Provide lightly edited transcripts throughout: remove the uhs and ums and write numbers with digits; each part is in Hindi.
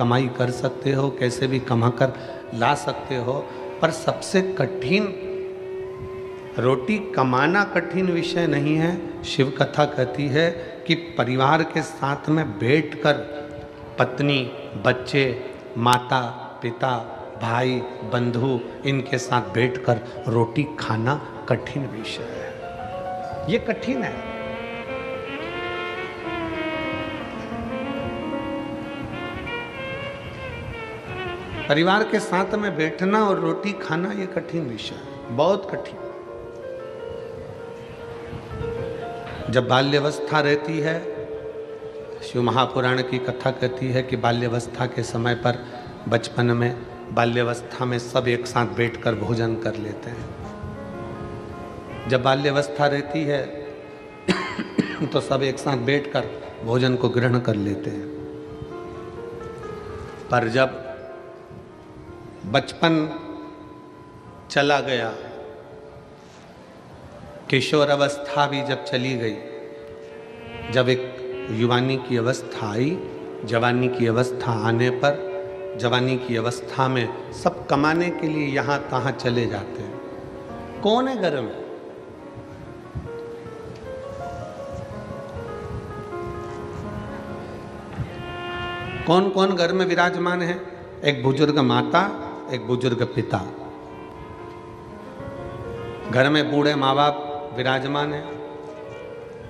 कमाई कर सकते हो, कैसे भी कमा कर ला सकते हो, पर सबसे कठिन रोटी कमाना कठिन विषय नहीं है। शिव कथा कहती है कि परिवार के साथ में बैठकर पत्नी, बच्चे, माता पिता, भाई, बंधु, इनके साथ बैठकर रोटी खाना कठिन विषय है। ये कठिन है। परिवार के साथ में बैठना और रोटी खाना ये कठिन विषय है, बहुत कठिन। जब बाल्यावस्था रहती है, शिव महापुराण की कथा कहती है कि बाल्यावस्था के समय पर, बचपन में, बाल्यावस्था में सब एक साथ बैठकर भोजन कर लेते हैं। जब बाल्यावस्था रहती है तो सब एक साथ बैठकर भोजन को ग्रहण कर लेते हैं। पर जब बचपन चला गया, किशोर अवस्था भी जब चली गई, जब एक युवानी की अवस्था आई, जवानी की अवस्था आने पर, जवानी की अवस्था में सब कमाने के लिए यहाँ तहाँ चले जाते हैं। कौन है घर में? कौन कौन घर में विराजमान है? एक बुजुर्ग माता, एक बुजुर्ग पिता। घर में बूढ़े माँ बाप विराजमान है।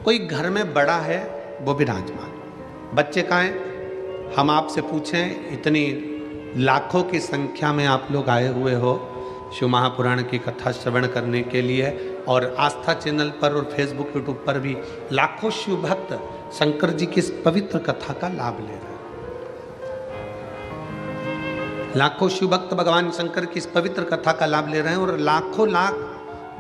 कोई घर में बड़ा है वो विराजमान। बच्चे कहाँ हैं? हम आपसे पूछें, इतनी लाखों की संख्या में आप लोग आए हुए हो शिव महापुराण की कथा श्रवण करने के लिए, और आस्था चैनल पर और फेसबुक यूट्यूब पर भी लाखों शिव भक्त शंकर जी की इस पवित्र कथा का लाभ ले रहे हैं। लाखों शिव भक्त भगवान शंकर की इस पवित्र कथा का लाभ ले रहे हैं, और लाखों लाख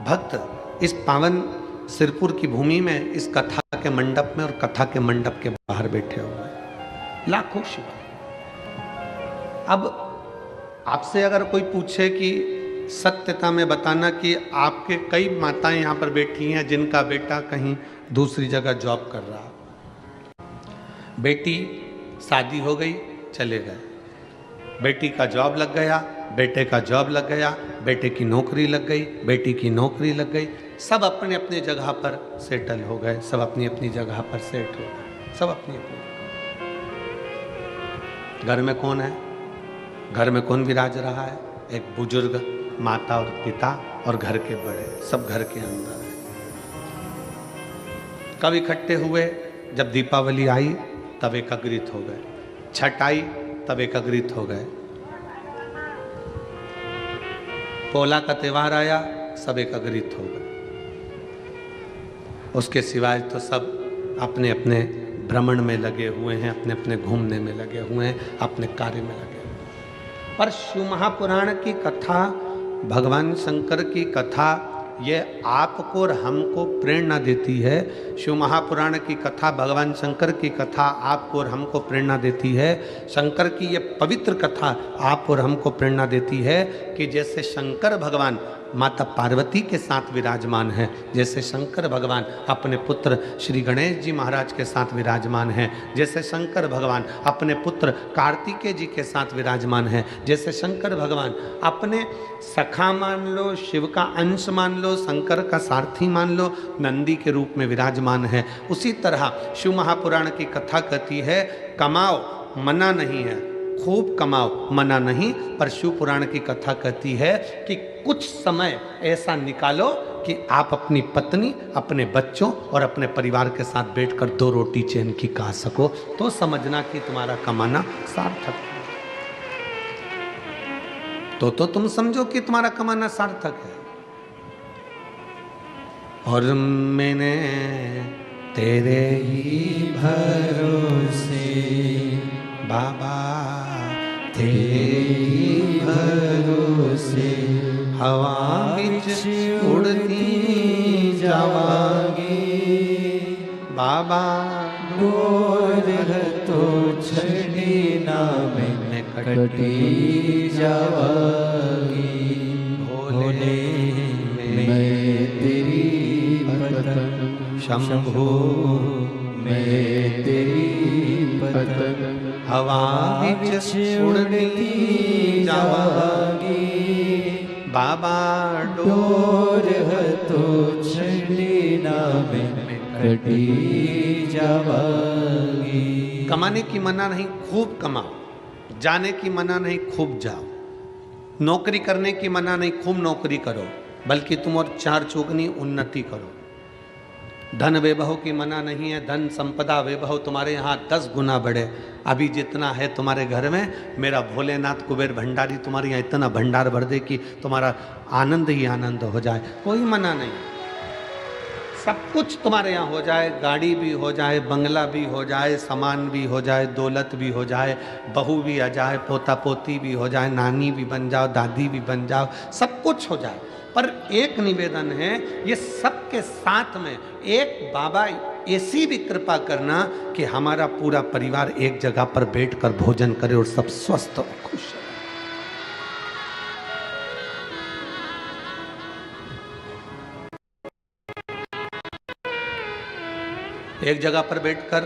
भक्त इस पावन सिरपुर की भूमि में, इस कथा के मंडप में और कथा के मंडप के बाहर बैठे हुए हैं। लाखों शिव। अब आपसे अगर कोई पूछे कि सत्यता में बताना कि आपके कई माताएं यहाँ पर बैठी हैं जिनका बेटा कहीं दूसरी जगह जॉब कर रहा, बेटी शादी हो गई, चले गए, बेटी का जॉब लग गया, बेटे का जॉब लग गया, बेटे की नौकरी लग गई, बेटी की नौकरी लग गई, सब अपने अपने जगह पर सेटल हो गए, सब अपनी अपनी जगह पर सेट हो गए, सब अपनी अपनी। घर में कौन है? घर में कौन विराज रहा है? एक बुजुर्ग माता और पिता और घर के बड़े, सब घर के अंदर है। कब इकट्ठे हुए? जब दीपावली आई तब एकत्रित हो गए, छठ आई तब एकत्रित हो गए, पोला का त्योहार आया सब एकत्रित हो गए। उसके सिवाय तो सब अपने अपने भ्रमण में लगे हुए हैं, अपने अपने घूमने में लगे हुए हैं, अपने कार्य में लगे हुए हैं। पर शिव महापुराण की कथा, भगवान शंकर की कथा, ये आपको और हमको प्रेरणा देती है। शिव महापुराण की कथा, भगवान शंकर की कथा आपको और हमको प्रेरणा देती है। शंकर की ये पवित्र कथा आप और हमको प्रेरणा देती है कि जैसे शंकर भगवान माता पार्वती के साथ विराजमान है, जैसे शंकर भगवान अपने पुत्र श्री गणेश जी महाराज के साथ विराजमान है, जैसे शंकर भगवान अपने पुत्र कार्तिकेय जी के साथ विराजमान है, जैसे शंकर भगवान अपने सखा मान लो, शिव का अंश मान लो, शंकर का सारथी मान लो, नंदी के रूप में विराजमान है, उसी तरह शिव महापुराण की कथा कहती है कमाओ मना नहीं है, खूब कमाओ मना नहीं, पर शिव पुराण की कथा कहती है कि कुछ समय ऐसा निकालो कि आप अपनी पत्नी, अपने बच्चों और अपने परिवार के साथ बैठकर 2 रोटी चैन की खा सको, तो समझना कि तुम्हारा कमाना सार्थक है। तो तुम समझो कि तुम्हारा कमाना सार्थक है। और मैंने तेरे ही भरोसे बाबा, तेरे ही भरोसे हवा विच उड़ती जावांगी बाबा, गोर तो छड़ी ना में कटी जावांगी। भोले मैं तेरी पतन, शंभो मैं तेरी पतंग हवा विच उड़ती जावागी। बाबा डोर हतो छड़ी नामे कटी जावागी। कमाने की मना नहीं, खूब कमाओ। जाने की मना नहीं, खूब जाओ। नौकरी करने की मना नहीं, खूब नौकरी करो, बल्कि तुम और चार चौगुनी उन्नति करो। धन वैभव की मना नहीं है, धन संपदा वैभव तुम्हारे यहाँ 10 गुना बढ़े। अभी जितना है तुम्हारे घर में, मेरा भोलेनाथ कुबेर भंडारी तुम्हारे यहाँ इतना भंडार भर दे कि तुम्हारा आनंद ही आनंद हो जाए। कोई मना नहीं, सब कुछ तुम्हारे यहाँ हो जाए। गाड़ी भी हो जाए, बंगला भी हो जाए, सामान भी हो जाए, दौलत भी हो जाए, बहू भी आ जाए, पोता पोती भी हो जाए, नानी भी बन जाओ, दादी भी बन जाओ, सब कुछ हो जाए। पर एक निवेदन है, ये सबके साथ में एक बाबा ऐसी भी कृपा करना कि हमारा पूरा परिवार एक जगह पर बैठकर भोजन करे और सब स्वस्थ और खुश रहे। एक जगह पर बैठकर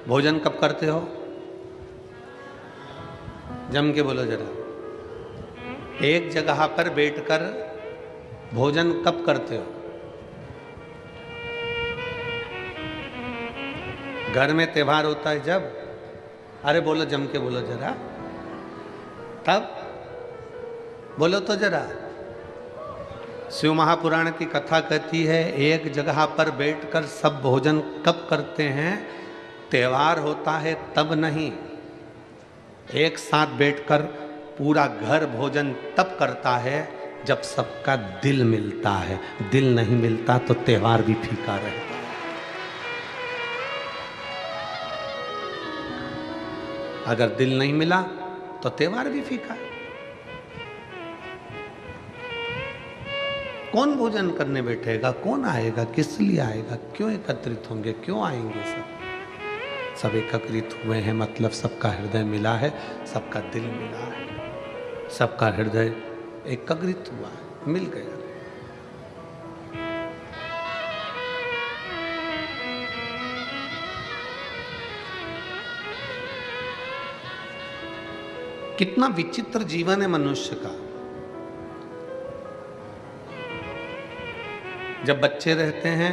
भोजन कब करते हो? जम के बोलो जरा। एक जगह पर बैठकर भोजन कब करते हो? घर में त्योहार होता है जब? अरे बोलो, जम के बोलो जरा। तब बोलो तो जरा। शिव महापुराण की कथा कहती है, एक जगह पर बैठकर सब भोजन कब करते हैं? त्योहार होता है तब नहीं। एक साथ बैठकर पूरा घर भोजन तब करता है जब सबका दिल मिलता है। दिल नहीं मिलता तो त्योहार भी फीका रहता है। अगर दिल नहीं मिला तो त्योहार भी फीका है। कौन भोजन करने बैठेगा? कौन आएगा? किस लिए आएगा? क्यों एकत्रित होंगे? क्यों आएंगे? सब एकत्रित हुए हैं, मतलब सबका हृदय मिला है, सबका दिल मिला है, सबका हृदय एकत्रित हुआ है, मिल गया। कितना विचित्र जीवन है मनुष्य का। जब बच्चे रहते हैं,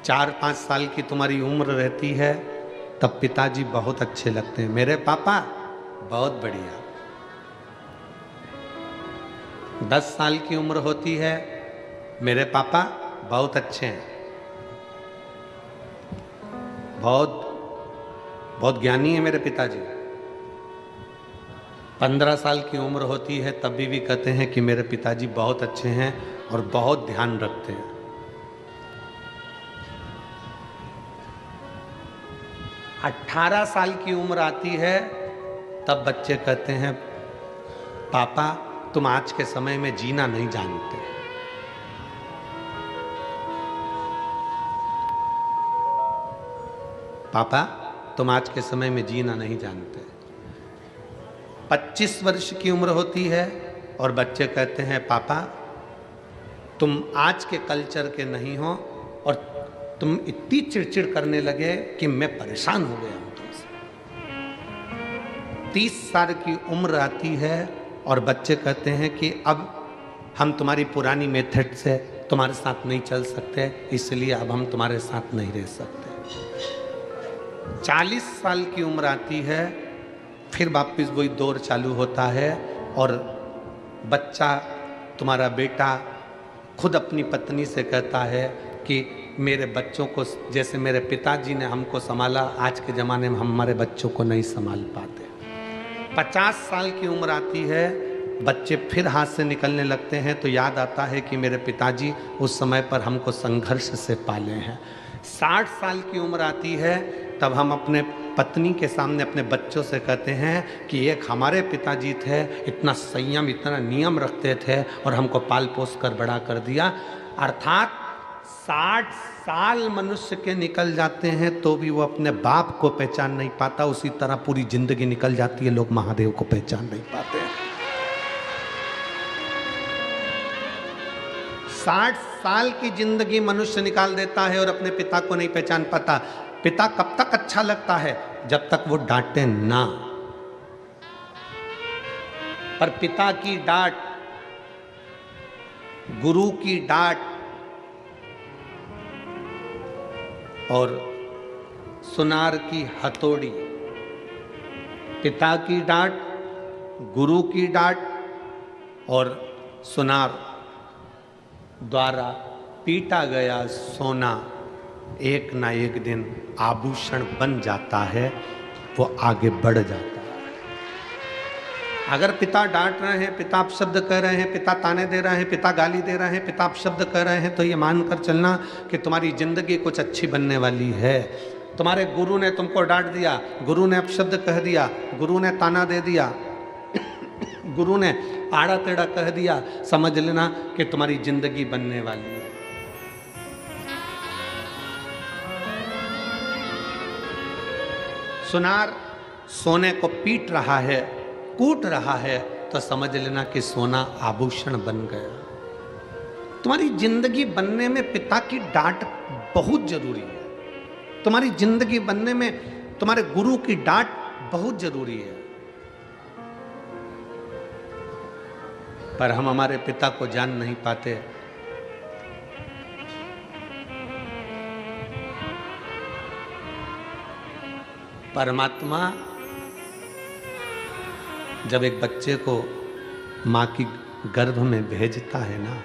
4-5 साल की तुम्हारी उम्र रहती है, तब पिताजी बहुत अच्छे लगते हैं। मेरे पापा बहुत बढ़िया। 10 साल की उम्र होती है, मेरे पापा बहुत अच्छे हैं, बहुत ज्ञानी है मेरे पिताजी। 15 साल की उम्र होती है, तब भी कहते हैं कि मेरे पिताजी बहुत अच्छे हैं और बहुत ध्यान रखते हैं। 18 साल की उम्र आती है, तब बच्चे कहते हैं, पापा तुम आज के समय में जीना नहीं जानते। पापा तुम आज के समय में जीना नहीं जानते। 25 वर्ष की उम्र होती है और बच्चे कहते हैं, पापा तुम आज के कल्चर के नहीं हो और तुम इतनी चिड़चिड़ करने लगे कि मैं परेशान हो गया हूं तुमसे। 30 साल की उम्र आती है और बच्चे कहते हैं कि अब हम तुम्हारी पुरानी मेथड से तुम्हारे साथ नहीं चल सकते, इसलिए अब हम तुम्हारे साथ नहीं रह सकते। 40 साल की उम्र आती है, फिर वापस वही दौर चालू होता है और बच्चा, तुम्हारा बेटा खुद अपनी पत्नी से कहता है कि मेरे बच्चों को जैसे मेरे पिताजी ने हमको संभाला, आज के ज़माने में हम हमारे बच्चों को नहीं संभाल पाते। 50 साल की उम्र आती है, बच्चे फिर हाथ से निकलने लगते हैं, तो याद आता है कि मेरे पिताजी उस समय पर हमको संघर्ष से पाले हैं। 60 साल की उम्र आती है, तब हम अपने पत्नी के सामने अपने बच्चों से कहते हैं कि एक हमारे पिताजी थे, इतना संयम, इतना नियम रखते थे और हमको पाल पोस कर बड़ा कर दिया। अर्थात 60 साल मनुष्य के निकल जाते हैं तो भी वो अपने बाप को पहचान नहीं पाता। उसी तरह पूरी जिंदगी निकल जाती है, लोग महादेव को पहचान नहीं पाते। 60 साल की जिंदगी मनुष्य निकाल देता है और अपने पिता को नहीं पहचान पाता। पिता कब तक अच्छा लगता है? जब तक वो डांटे ना। पर पिता की डांट, गुरु की डांट और सुनार की हथौड़ी, पिता की डांट, गुरु की डांट और सुनार द्वारा पीटा गया सोना एक ना एक दिन आभूषण बन जाता है, वो आगे बढ़ जाता है। अगर पिता डांट रहे हैं, पिता अपशब्द कह रहे हैं, पिता ताने दे रहे हैं, पिता गाली दे रहे हैं, पिता अपशब्द कह रहे हैं, तो ये मानकर चलना कि तुम्हारी जिंदगी कुछ अच्छी बनने वाली है। तुम्हारे गुरु ने तुमको डांट दिया, गुरु ने अपशब्द कह दिया, गुरु ने ताना दे दिया, गुरु ने आड़ा टेढ़ा कह दिया, समझ लेना कि तुम्हारी जिंदगी बनने वाली है। सुनार सोने को पीट रहा है, कूट रहा है, तो समझ लेना कि सोना आभूषण बन गया। तुम्हारी जिंदगी बनने में पिता की डांट बहुत जरूरी है। तुम्हारी जिंदगी बनने में तुम्हारे गुरु की डांट बहुत जरूरी है। पर हम हमारे पिता को जान नहीं पाते। परमात्मा जब एक बच्चे को मां की गर्भ में भेजता है ना,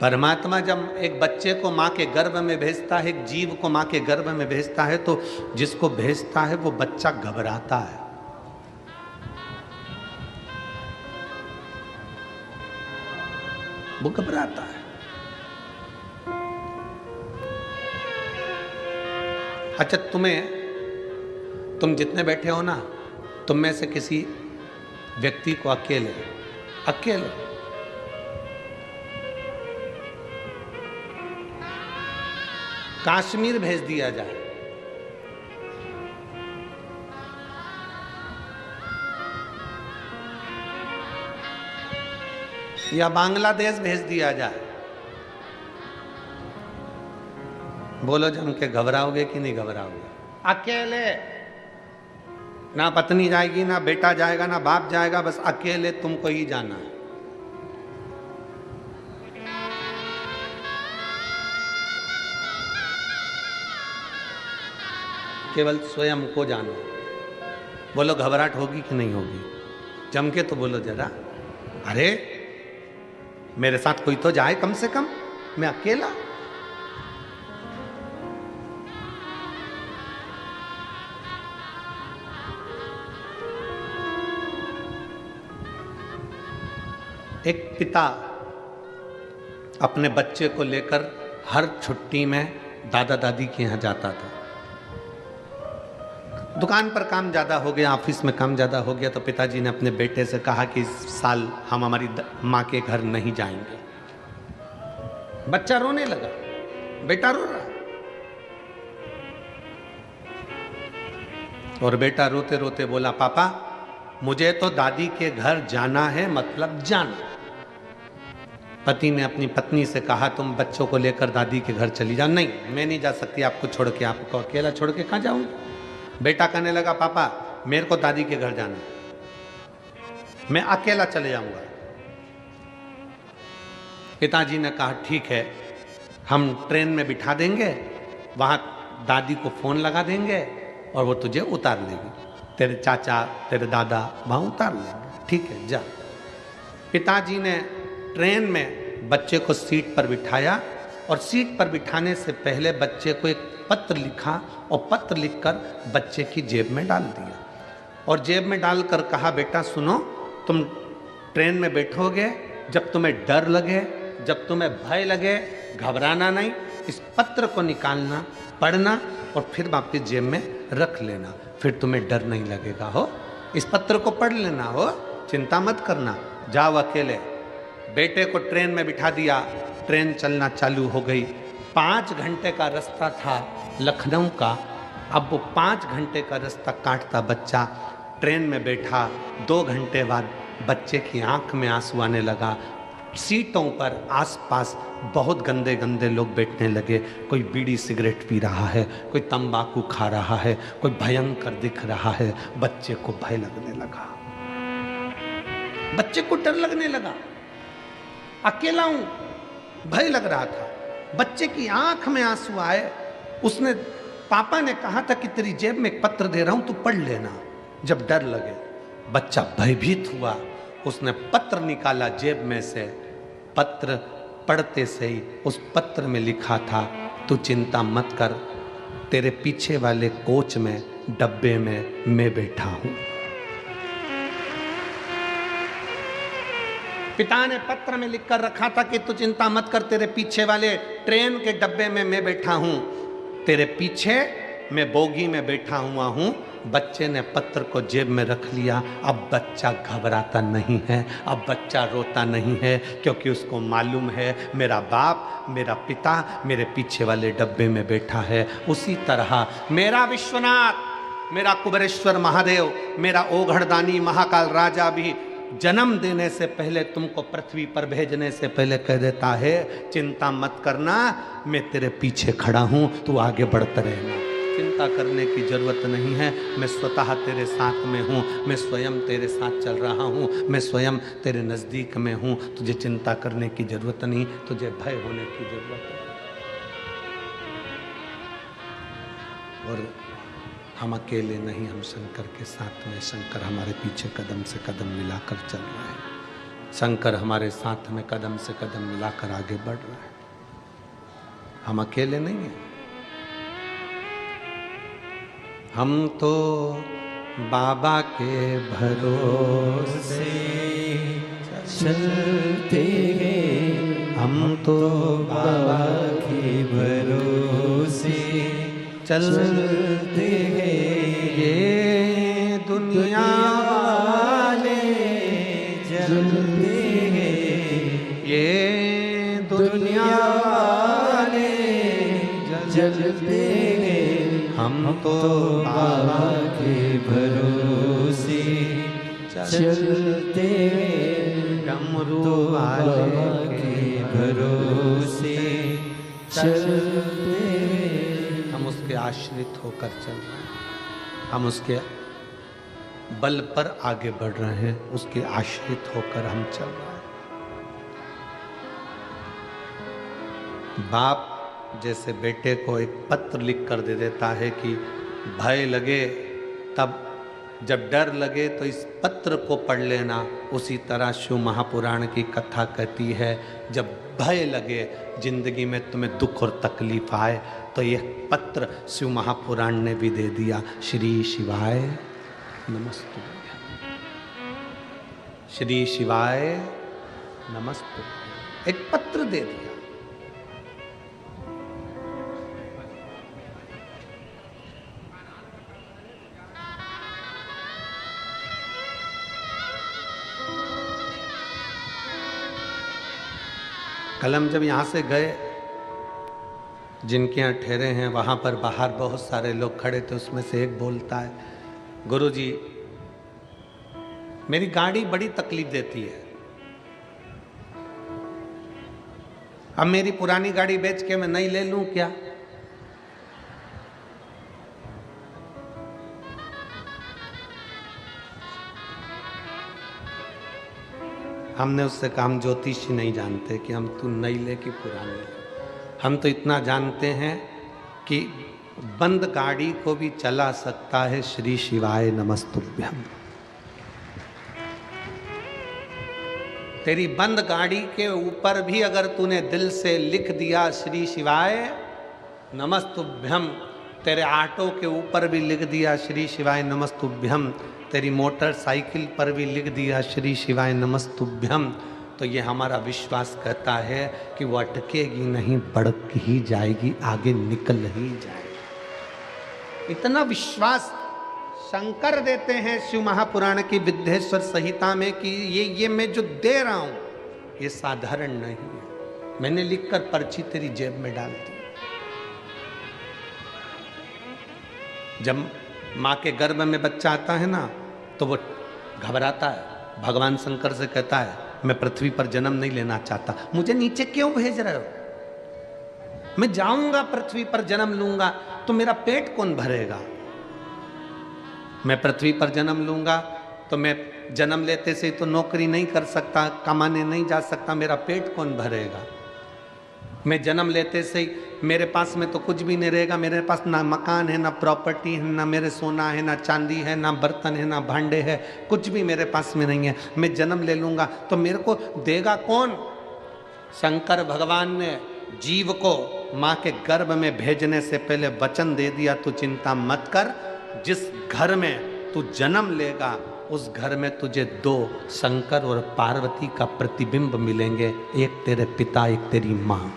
परमात्मा जब एक बच्चे को मां के गर्भ में भेजता है, एक जीव को मां के गर्भ में भेजता है, तो जिसको भेजता है वो बच्चा घबराता है। वो घबराता है। अच्छा, तुम जितने बैठे हो ना, तुम में से किसी व्यक्ति को अकेले कश्मीर भेज दिया जाए, या बांग्लादेश भेज दिया जाए, बोलो जम के घबराओगे कि नहीं घबराओगे? अकेले, ना पत्नी जाएगी, ना बेटा जाएगा, ना बाप जाएगा, बस अकेले तुमको ही जाना है। केवल स्वयं को जाना। बोलो घबराहट होगी कि नहीं होगी? जम के तो बोलो जरा। अरे मेरे साथ कोई तो जाए कम से कम, मैं अकेला। एक पिता अपने बच्चे को लेकर हर छुट्टी में दादा दादी के यहाँ जाता था। दुकान पर काम ज़्यादा हो गया, ऑफिस में काम ज़्यादा हो गया, तो पिताजी ने अपने बेटे से कहा कि इस साल हम हमारी माँ के घर नहीं जाएंगे। बच्चा रोने लगा, बेटा रो रहा, और बेटा रोते रोते बोला, पापा मुझे तो दादी के घर जाना है, मतलब जाना। पति ने अपनी पत्नी से कहा, तुम बच्चों को लेकर दादी के घर चली जाओ। नहीं, मैं नहीं जा सकती आपको छोड़ के, आपको अकेला छोड़ के कहाँ जाऊंगी? बेटा कहने लगा, पापा मेरे को दादी के घर जाना है, मैं अकेला चले जाऊंगा। पिताजी ने कहा, ठीक है, हम ट्रेन में बिठा देंगे, वहां दादी को फोन लगा देंगे और वो तुझे उतार लेगी, तेरे चाचा तेरे दादा वहां उतार लेंगे, ठीक है जा। पिताजी ने ट्रेन में बच्चे को सीट पर बिठाया, और सीट पर बिठाने से पहले बच्चे को एक पत्र लिखा, और पत्र लिखकर बच्चे की जेब में डाल दिया, और जेब में डालकर कहा, बेटा सुनो, तुम ट्रेन में बैठोगे, जब तुम्हें डर लगे, जब तुम्हें भय लगे, घबराना नहीं, इस पत्र को निकालना, पढ़ना और फिर वापस जेब में रख लेना, फिर तुम्हें डर नहीं लगेगा। हो, इस पत्र को पढ़ लेना, हो, चिंता मत करना, जाओ अकेले। बेटे को ट्रेन में बिठा दिया, ट्रेन चलना चालू हो गई। 5 घंटे का रास्ता था लखनऊ का। अब वो 5 घंटे का रास्ता काटता बच्चा ट्रेन में बैठा। 2 घंटे बाद बच्चे की आंख में आंसू आने लगा। सीटों पर आसपास बहुत गंदे गंदे लोग बैठने लगे। कोई बीड़ी सिगरेट पी रहा है, कोई तंबाकू खा रहा है, कोई भयंकर दिख रहा है। बच्चे को भय लगने लगा, बच्चे को डर लगने लगा। अकेला हूं, भय लग रहा था। बच्चे की आंख में आंसू आए। उसने, पापा ने कहा था कि तेरी जेब में एक पत्र दे रहा हूं, तू पढ़ लेना जब डर लगे। बच्चा भयभीत हुआ, उसने पत्र निकाला जेब में से। पत्र पढ़ते से ही उस पत्र में लिखा था, तू चिंता मत कर, तेरे पीछे वाले कोच में, डब्बे में मैं बैठा हूं। पिता ने पत्र में लिखकर रखा था कि तू चिंता मत कर, तेरे पीछे वाले ट्रेन के डब्बे में मैं बैठा हूं, तेरे पीछे मैं बोगी में बैठा हुआ हूं। बच्चे ने पत्र को जेब में रख लिया। अब बच्चा घबराता नहीं है, अब बच्चा रोता नहीं है, क्योंकि उसको मालूम है मेरा बाप, मेरा पिता मेरे पीछे वाले डब्बे में बैठा है। उसी तरह मेरा विश्वनाथ, मेरा कुबेरेश्वर महादेव, मेरा ओघड़दानी महाकाल राजा भी जन्म देने से पहले, तुमको पृथ्वी पर भेजने से पहले कह देता है, चिंता मत करना, मैं तेरे पीछे खड़ा हूं, तू आगे बढ़ता रहना, चिंता करने की जरूरत नहीं है, मैं स्वतः तेरे साथ में हूं, मैं स्वयं तेरे साथ चल रहा हूं, मैं स्वयं तेरे नजदीक में हूं, तुझे चिंता करने की जरूरत नहीं, तुझे भय होने की जरूरत है। और हम अकेले नहीं, हम शंकर के साथ में, शंकर हमारे पीछे कदम से कदम मिलाकर चल रहा है, शंकर हमारे साथ में कदम से कदम मिलाकर आगे बढ़ रहा है। हम अकेले नहीं हैं। हम तो बाबा के भरोसे चलते हैं, हम तो बाबा के भरोसे चलते हैं। ये दुनिया वाले जलते हैं, ये दुनिया वाले जलते हैं। हम तो बाबा के भरोसे चलते हैं, डमरू तो बाबा वाले के भरोसे चलते हैं। हम उसके आश्रित होकर चल रहे हैं, हम उसके बल पर आगे बढ़ रहे हैं, उसके आश्रित होकर हम चल रहे हैं। बाप जैसे बेटे को एक पत्र लिख कर दे देता है कि भय लगे तब, जब डर लगे तो इस पत्र को पढ़ लेना, उसी तरह शिव महापुराण की कथा कहती है, जब भय लगे, जिंदगी में तुम्हें दुख और तकलीफ आए, तो यह पत्र शिव महापुराण ने भी दे दिया। श्री शिवाय नमस्तुभ्यं, श्री शिवाय नमस्तुभ्यं, एक पत्र दे दिया। कल हम जब यहाँ से गए, जिनके यहाँ ठहरे हैं वहाँ पर बाहर बहुत सारे लोग खड़े थे, उसमें से एक बोलता है, गुरुजी मेरी गाड़ी बड़ी तकलीफ देती है, अब मेरी पुरानी गाड़ी बेच के मैं नई ले लूं क्या? हमने उससे कहा, हम ज्योतिषी नहीं जानते कि हम तू नई ले कि पुरानी ले, हम तो इतना जानते हैं कि बंद गाड़ी को भी चला सकता है श्री शिवाय नमस्तुभ्यम। तेरी बंद गाड़ी के ऊपर भी अगर तूने दिल से लिख दिया श्री शिवाय नमस्तुभ्यम, तेरे ऑटो के ऊपर भी लिख दिया श्री शिवाय नमस्तुभ्यम, तेरी मोटरसाइकिल पर भी लिख दिया श्री शिवाय नमस्तुभ्यम, तो ये हमारा विश्वास कहता है कि वो अटकेगी नहीं, बढ़ ही जाएगी, आगे निकल ही जाएगी। इतना विश्वास शंकर देते हैं शिव महापुराण की विद्येश्वर संहिता में कि ये मैं जो दे रहा हूं ये साधारण नहीं है, मैंने लिखकर पर्ची तेरी जेब में डाल दी। जब माँ के गर्भ में बच्चा आता है ना, तो वो घबराता है, भगवान शंकर से कहता है मैं पृथ्वी पर जन्म नहीं लेना चाहता, मुझे नीचे क्यों भेज रहे हो? मैं जाऊंगा पृथ्वी पर जन्म लूंगा तो मेरा पेट कौन भरेगा? मैं पृथ्वी पर जन्म लूंगा तो मैं जन्म लेते से तो नौकरी नहीं कर सकता, कमाने नहीं जा सकता, मेरा पेट कौन भरेगा? मैं जन्म लेते से ही मेरे पास में तो कुछ भी नहीं रहेगा, मेरे पास ना मकान है, ना प्रॉपर्टी है, ना मेरे सोना है, ना चांदी है, ना बर्तन है, ना भांडे है, कुछ भी मेरे पास में नहीं है। मैं जन्म ले लूंगा तो मेरे को देगा कौन? शंकर भगवान ने जीव को माँ के गर्भ में भेजने से पहले वचन दे दिया, तू चिंता मत कर, जिस घर में तू जन्म लेगा उस घर में तुझे दो शंकर और पार्वती का प्रतिबिंब मिलेंगे, एक तेरे पिता, एक तेरी माँ।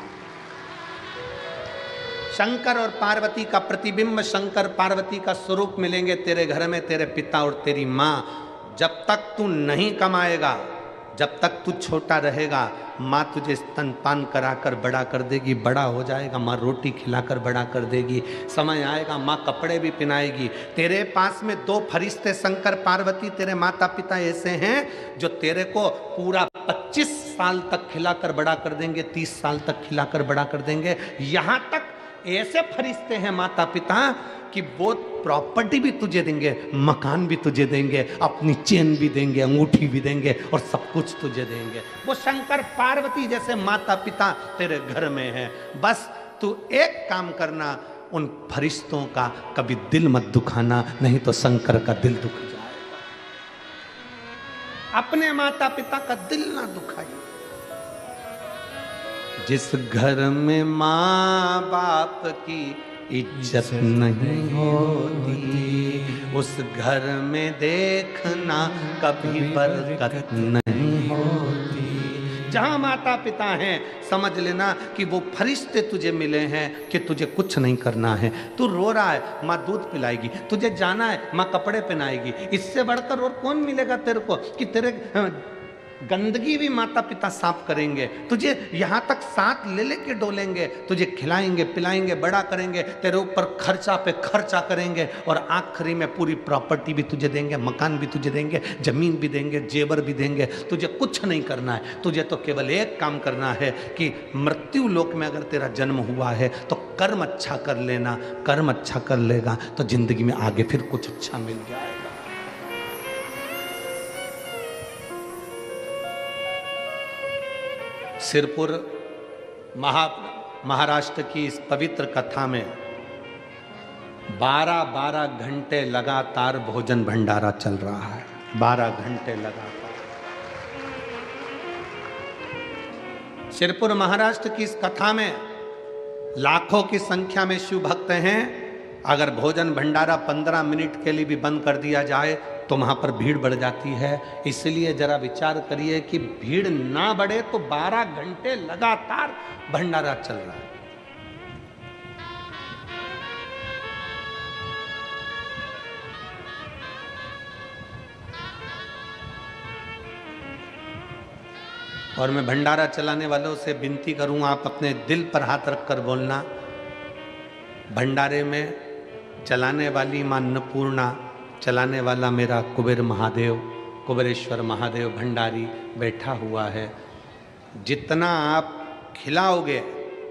शंकर और पार्वती का प्रतिबिंब, शंकर पार्वती का स्वरूप मिलेंगे तेरे घर में, तेरे पिता और तेरी माँ। जब तक तू नहीं कमाएगा, जब तक तू छोटा रहेगा, माँ तुझे स्तनपान कराकर बड़ा कर देगी, बड़ा हो जाएगा माँ रोटी खिलाकर बड़ा कर देगी, समय आएगा माँ कपड़े भी पहनाएगी। तेरे पास में दो फरिश्ते शंकर पार्वती तेरे माता पिता ऐसे हैं जो तेरे को पूरा 25 साल तक खिलाकर बड़ा कर देंगे, 30 साल तक खिलाकर बड़ा कर देंगे। यहाँ तक ऐसे फरिश्ते हैं माता पिता कि वो प्रॉपर्टी भी तुझे देंगे, मकान भी तुझे देंगे, अपनी चेन भी देंगे, अंगूठी भी देंगे और सब कुछ तुझे देंगे। वो शंकर पार्वती जैसे माता पिता तेरे घर में है। बस तू एक काम करना, उन फरिश्तों का कभी दिल मत दुखाना, नहीं तो शंकर का दिल दुख जाएगा। अपने माता पिता का दिल ना दुखाइए। जिस घर में माँ बाप की इज्जत नहीं होती, उस घर में देखना कभी बरकत नहीं होती। जहां माता पिता हैं समझ लेना कि वो फरिश्ते तुझे मिले हैं कि तुझे कुछ नहीं करना है। तू रो रहा है, माँ दूध पिलाएगी, तुझे जाना है, माँ कपड़े पहनाएगी। इससे बढ़कर और कौन मिलेगा तेरे को कि तेरे गंदगी भी माता पिता साफ करेंगे, तुझे यहाँ तक साथ ले लेके डोलेंगे, तुझे खिलाएंगे पिलाएंगे, बड़ा करेंगे, तेरे ऊपर खर्चा पे खर्चा करेंगे और आखिरी में पूरी प्रॉपर्टी भी तुझे देंगे, मकान भी तुझे देंगे, जमीन भी देंगे, जेवर भी देंगे। तुझे कुछ नहीं करना है, तुझे तो केवल एक काम करना है कि मृत्यु लोक में अगर तेरा जन्म हुआ है तो कर्म अच्छा कर लेना। कर्म अच्छा कर लेगा तो जिंदगी में आगे फिर कुछ अच्छा मिल जाएगा। सिरपुर महाराष्ट्र की इस पवित्र कथा में 12-12 घंटे लगातार भोजन भंडारा चल रहा है। 12 घंटे लगातार। सिरपुर महाराष्ट्र की इस कथा में लाखों की संख्या में शिव भक्त हैं। अगर भोजन भंडारा 15 मिनट के लिए भी बंद कर दिया जाए तो वहां पर भीड़ बढ़ जाती है। इसलिए जरा विचार करिए कि भीड़ ना बढ़े तो 12 घंटे लगातार भंडारा चल रहा है। और मैं भंडारा चलाने वालों से विनती करूंगा, आप अपने दिल पर हाथ रखकर बोलना, भंडारे में चलाने वाली मां अन्नपूर्णा, चलाने वाला मेरा कुबेर महादेव, कुबेरेश्वर महादेव भंडारी बैठा हुआ है। जितना आप खिलाओगे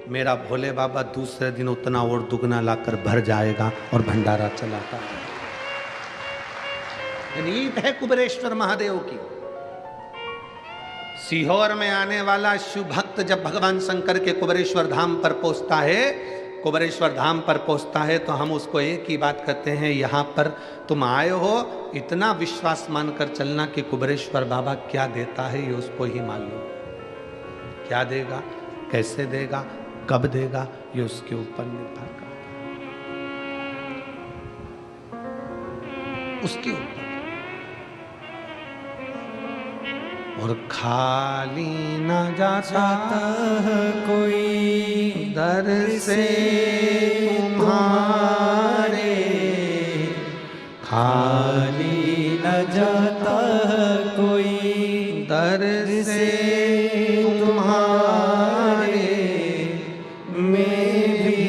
मेरा भोले बाबा दूसरे दिन उतना और दुगना लाकर भर जाएगा और भंडारा चलाता है। रीत है कुबेरेश्वर महादेव की। सीहोर में आने वाला शिव भक्त जब भगवान शंकर के कुबेरेश्वर धाम पर पहुंचता है, कुबेरेश्वर धाम पर पहुंचता है तो हम उसको एक ही बात कहते हैं, यहाँ पर तुम आए हो, इतना विश्वास मानकर चलना कि कुबेरेश्वर बाबा क्या देता है ये उसको ही मालूम। क्या देगा, कैसे देगा, कब देगा, ये उसके ऊपर निर्भर करता है, उसके ऊपर। और खाली न जाता कोई दर से तुम्हारे, खाली न जाता कोई दर से तुम्हारे, मैं भी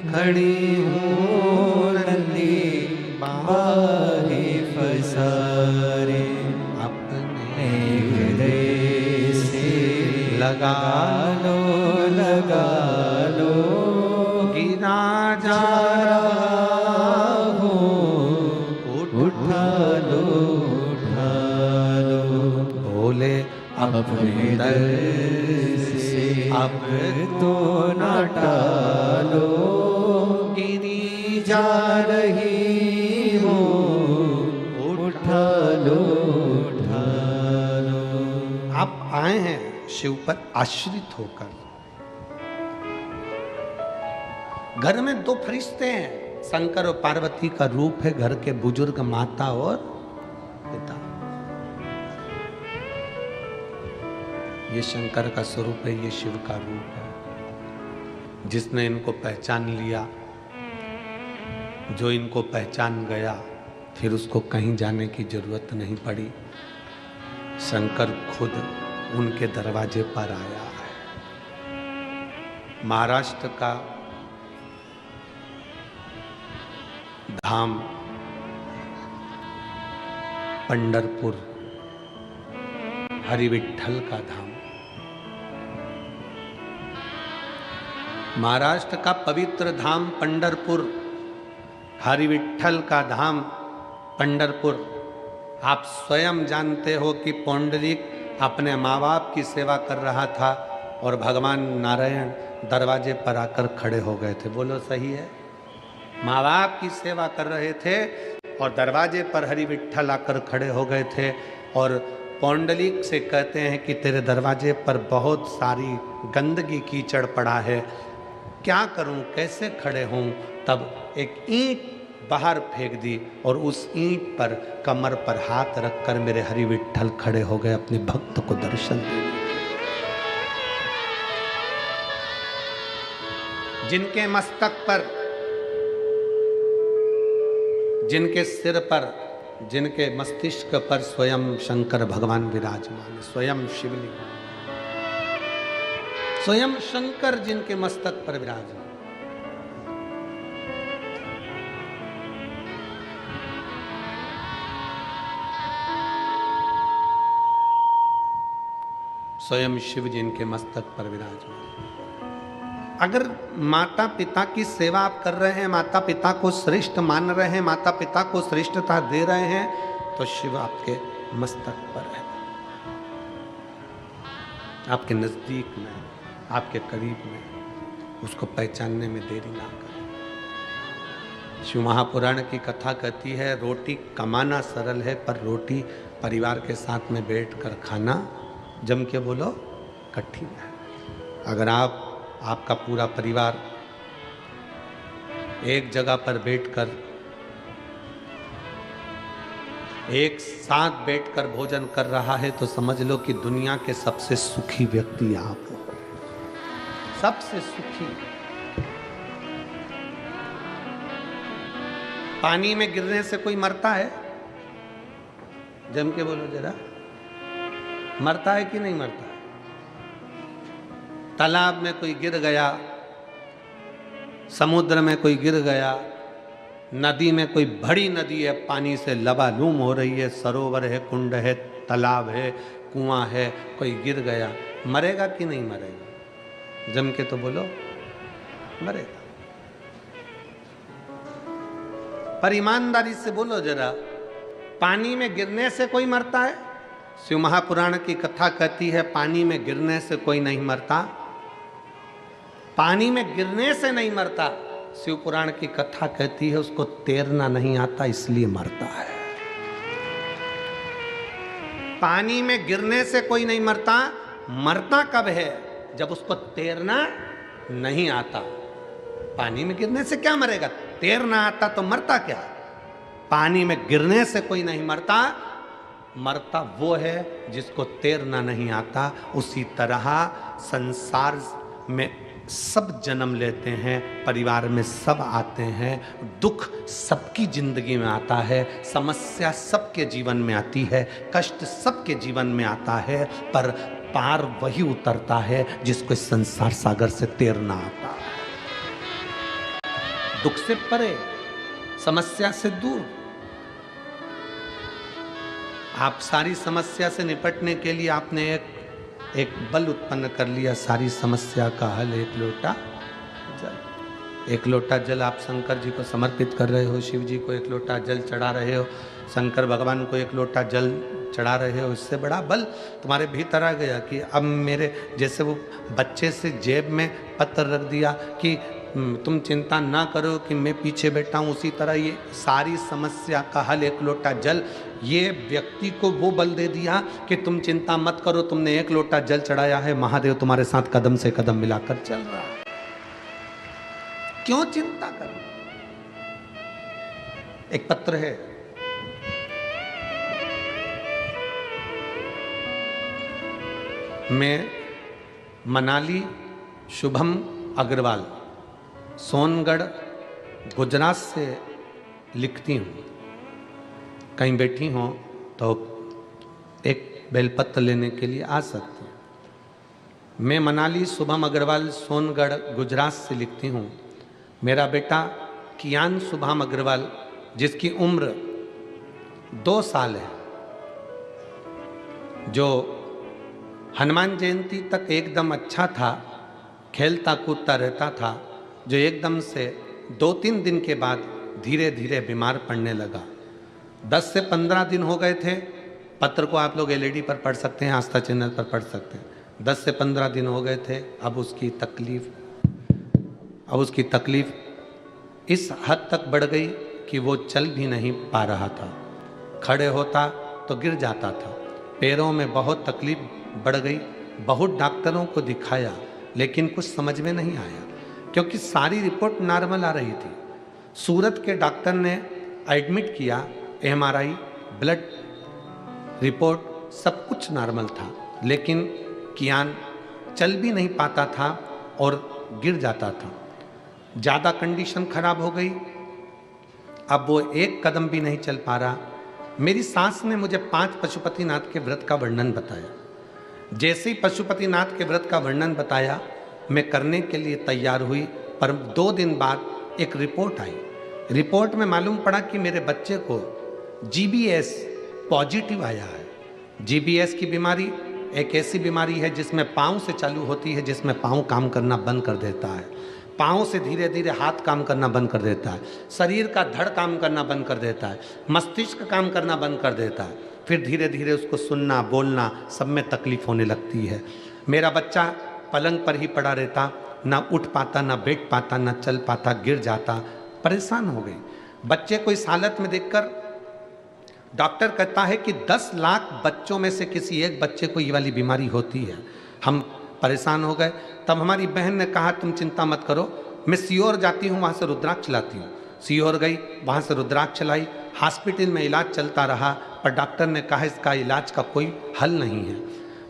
खड़ी हूँ नंदी बाहे फसारे, अपने हृदय लगा लो लगा लो, गिरा जा रहा हो, उठा लो उठा लो, बोले अपने दर से अब तो न टालो, गिरी जा रही हो, उठा लो उठा लो। आप आए हैं शिव पर आश्रित होकर। घर में दो फरिश्ते हैं, शंकर और पार्वती का रूप है घर के बुजुर्ग माता और पिता। ये शंकर का स्वरूप है, ये शिव का रूप है। जिसने इनको पहचान लिया, जो इनको पहचान गया, फिर उसको कहीं जाने की जरूरत नहीं पड़ी। शंकर खुद उनके दरवाजे पर आया है। महाराष्ट्र का धाम पंढरपुर, हरिविठ्ठल का धाम। महाराष्ट्र का पवित्र धाम पंढरपुर, हरिविठ्ठल का धाम पंढरपुर। आप स्वयं जानते हो कि पौंडरिक अपने माँ बाप की सेवा कर रहा था और भगवान नारायण दरवाजे पर आकर खड़े हो गए थे। बोलो सही है? माँ बाप की सेवा कर रहे थे और दरवाजे पर हरिविठ्ठल आकर खड़े हो गए थे और पौंडलिक से कहते हैं कि तेरे दरवाजे पर बहुत सारी गंदगी कीचड़ पड़ा है, क्या करूं, कैसे खड़े हों। तब एक ईंट बाहर फेंक दी और उस ईंट पर कमर पर हाथ रखकर मेरे हरिविठ्ठल खड़े हो गए अपने भक्त को दर्शन देने। जिनके मस्तक पर, जिनके सिर पर, जिनके मस्तिष्क पर स्वयं शंकर भगवान विराजमान, स्वयं शिवलिंग, स्वयं शंकर जिनके मस्तक पर विराजमान। स्वयं शिव जिनके मस्तक पर विराजमान। अगर माता पिता की सेवा आप कर रहे हैं, माता पिता को श्रेष्ठ मान रहे हैं, माता पिता को श्रेष्ठता दे रहे हैं, तो शिव आपके मस्तक पर है, आपके नजदीक में, आपके करीब में। उसको पहचानने में देरी ना करें। शिव महापुराण की कथा कहती है, रोटी कमाना सरल है पर रोटी परिवार के साथ में बैठकर खाना, जम के बोलो, कठिन है। अगर आपका पूरा परिवार एक जगह पर बैठकर, एक साथ बैठकर भोजन कर रहा है तो समझ लो कि दुनिया के सबसे सुखी व्यक्ति आप हो, सबसे सुखी। पानी में गिरने से कोई मरता है? जम के बोलो जरा, मरता है कि नहीं मरता? तालाब में कोई गिर गया, समुद्र में कोई गिर गया, नदी में कोई बड़ी नदी है, पानी से लबालूम हो रही है, सरोवर है, कुंड है, तालाब है, कुआं है, कोई गिर गया, मरेगा कि नहीं मरेगा? जम के तो बोलो, मरेगा। पर ईमानदारी से बोलो जरा, पानी में गिरने से कोई मरता है? शिव महापुराण की कथा कहती है पानी में गिरने से कोई नहीं मरता, पानी में गिरने से नहीं मरता। शिव पुराण की कथा कहती है उसको तैरना नहीं आता इसलिए मरता है। पानी में गिरने से कोई नहीं मरता, मरता कब है? जब उसको तैरना नहीं आता। पानी में गिरने से क्या मरेगा? तैरना आता तो मरता क्या? पानी में गिरने से कोई नहीं मरता, मरता वो है जिसको तैरना नहीं आता। उसी तरह संसार में सब जन्म लेते हैं, परिवार में सब आते हैं, दुख सबकी जिंदगी में आता है, समस्या सबके जीवन में आती है, कष्ट सबके जीवन में आता है, पर पार वही उतरता है जिसको संसार सागर से तैरना आता है। दुख से परे, समस्या से दूर। आप सारी समस्या से निपटने के लिए आपने एक एक बल उत्पन्न कर लिया, सारी समस्या का हल एक लोटा जल। एक लोटा जल आप शंकर जी को समर्पित कर रहे हो, शिव जी को एक लोटा जल चढ़ा रहे हो, शंकर भगवान को एक लोटा जल चढ़ा रहे हो। इससे बड़ा बल तुम्हारे भीतर आ गया कि अब मेरे, जैसे वो बच्चे से जेब में पत्र रख दिया कि तुम चिंता ना करो कि मैं पीछे बैठा हूँ, उसी तरह ये सारी समस्या का हल एक लोटा जल, ये व्यक्ति को वो बल दे दिया कि तुम चिंता मत करो, तुमने एक लोटा जल चढ़ाया है, महादेव तुम्हारे साथ कदम से कदम मिलाकर चल रहा है, क्यों चिंता करो। एक पत्र है, मैं मनाली शुभम अग्रवाल सोनगढ़ गुजरात से लिखती हूँ, कहीं बैठी हो तो एक बेलपत्र लेने के लिए आ सकती हैं। मैं मनाली शुभम अग्रवाल सोनगढ़ गुजरात से लिखती हूँ। मेरा बेटा कियान शुभम अग्रवाल, जिसकी उम्र 2 साल है, जो हनुमान जयंती तक एकदम अच्छा था, खेलता कूदता रहता था, जो एकदम से 2-3 दिन के बाद धीरे धीरे बीमार पड़ने लगा। 10 से 15 दिन हो गए थे। पत्र को आप लोग एलईडी पर पढ़ सकते हैं, आस्था चैनल पर पढ़ सकते हैं। 10 से 15 दिन हो गए थे। अब उसकी तकलीफ इस हद तक बढ़ गई कि वो चल भी नहीं पा रहा था। खड़े होता तो गिर जाता था। पैरों में बहुत तकलीफ बढ़ गई। बहुत डॉक्टरों को दिखाया, लेकिन कुछ समझ में नहीं आया, क्योंकि सारी रिपोर्ट नॉर्मल आ रही थी। सूरत के डॉक्टर ने एडमिट किया, एमआरआई, ब्लड रिपोर्ट सब कुछ नॉर्मल था, लेकिन कियान चल भी नहीं पाता था और गिर जाता था। ज़्यादा कंडीशन खराब हो गई। अब वो एक कदम भी नहीं चल पा रहा। मेरी सास ने मुझे 5 पशुपतिनाथ के व्रत का वर्णन बताया। जैसे ही पशुपतिनाथ के व्रत का वर्णन बताया, मैं करने के लिए तैयार हुई, पर 2 दिन बाद एक रिपोर्ट आई। रिपोर्ट में मालूम पड़ा कि मेरे बच्चे को GBS पॉजिटिव आया है। GBS की बीमारी एक ऐसी बीमारी है जिसमें पाँव से चालू होती है, जिसमें पाँव काम करना बंद कर देता है, पाँव से धीरे धीरे हाथ काम करना बंद कर देता है, शरीर का धड़ काम करना बंद कर देता है, मस्तिष्क काम करना बंद कर देता है, फिर धीरे धीरे उसको सुनना बोलना सब में तकलीफ होने लगती है। मेरा बच्चा पलंग पर ही पड़ा रहता, ना उठ पाता, ना बैठ पाता, ना चल पाता, गिर जाता। परेशान हो गई। बच्चे को इस हालत में देखकर डॉक्टर कहता है कि 10 लाख बच्चों में से किसी एक बच्चे को ये वाली बीमारी होती है। हम परेशान हो गए। तब हमारी बहन ने कहा तुम चिंता मत करो, मैं सीहोर जाती हूँ, वहाँ से रुद्राक्ष लाती हूँ। सीहोर गई, वहाँ से रुद्राक्ष लाई। हॉस्पिटल में इलाज चलता रहा, पर डॉक्टर ने कहा इसका इलाज का कोई हल नहीं है।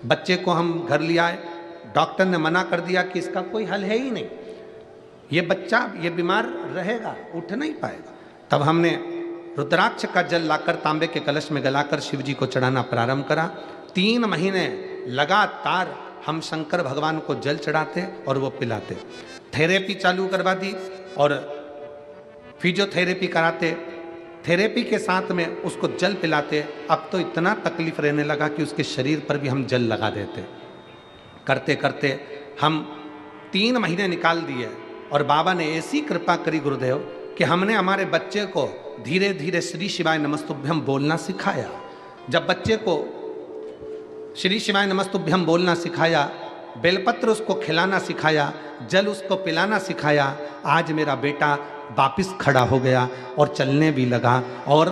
बच्चे को हम घर ले आए। डॉक्टर ने मना कर दिया कि इसका कोई हल है ही नहीं, ये बच्चा ये बीमार रहेगा, उठ नहीं पाएगा। तब हमने रुद्राक्ष का जल लाकर तांबे के कलश में गलाकर शिव जी को चढ़ाना प्रारंभ करा। 3 महीने लगातार हम शंकर भगवान को जल चढ़ाते और वो पिलाते। थेरेपी चालू करवा दी और फिजियोथेरेपी कराते, थेरेपी के साथ में उसको जल पिलाते। अब तो इतना तकलीफ रहने लगा कि उसके शरीर पर भी हम जल लगा देते। करते करते हम 3 महीने निकाल दिए और बाबा ने ऐसी कृपा करी गुरुदेव कि हमने हमारे बच्चे को धीरे धीरे श्री शिवाय नमस्तुभ्यम बोलना सिखाया। जब बच्चे को श्री शिवाय नमस्तुभ्यम बोलना सिखाया, बेलपत्र उसको खिलाना सिखाया, जल उसको पिलाना सिखाया, आज मेरा बेटा वापिस खड़ा हो गया और चलने भी लगा। और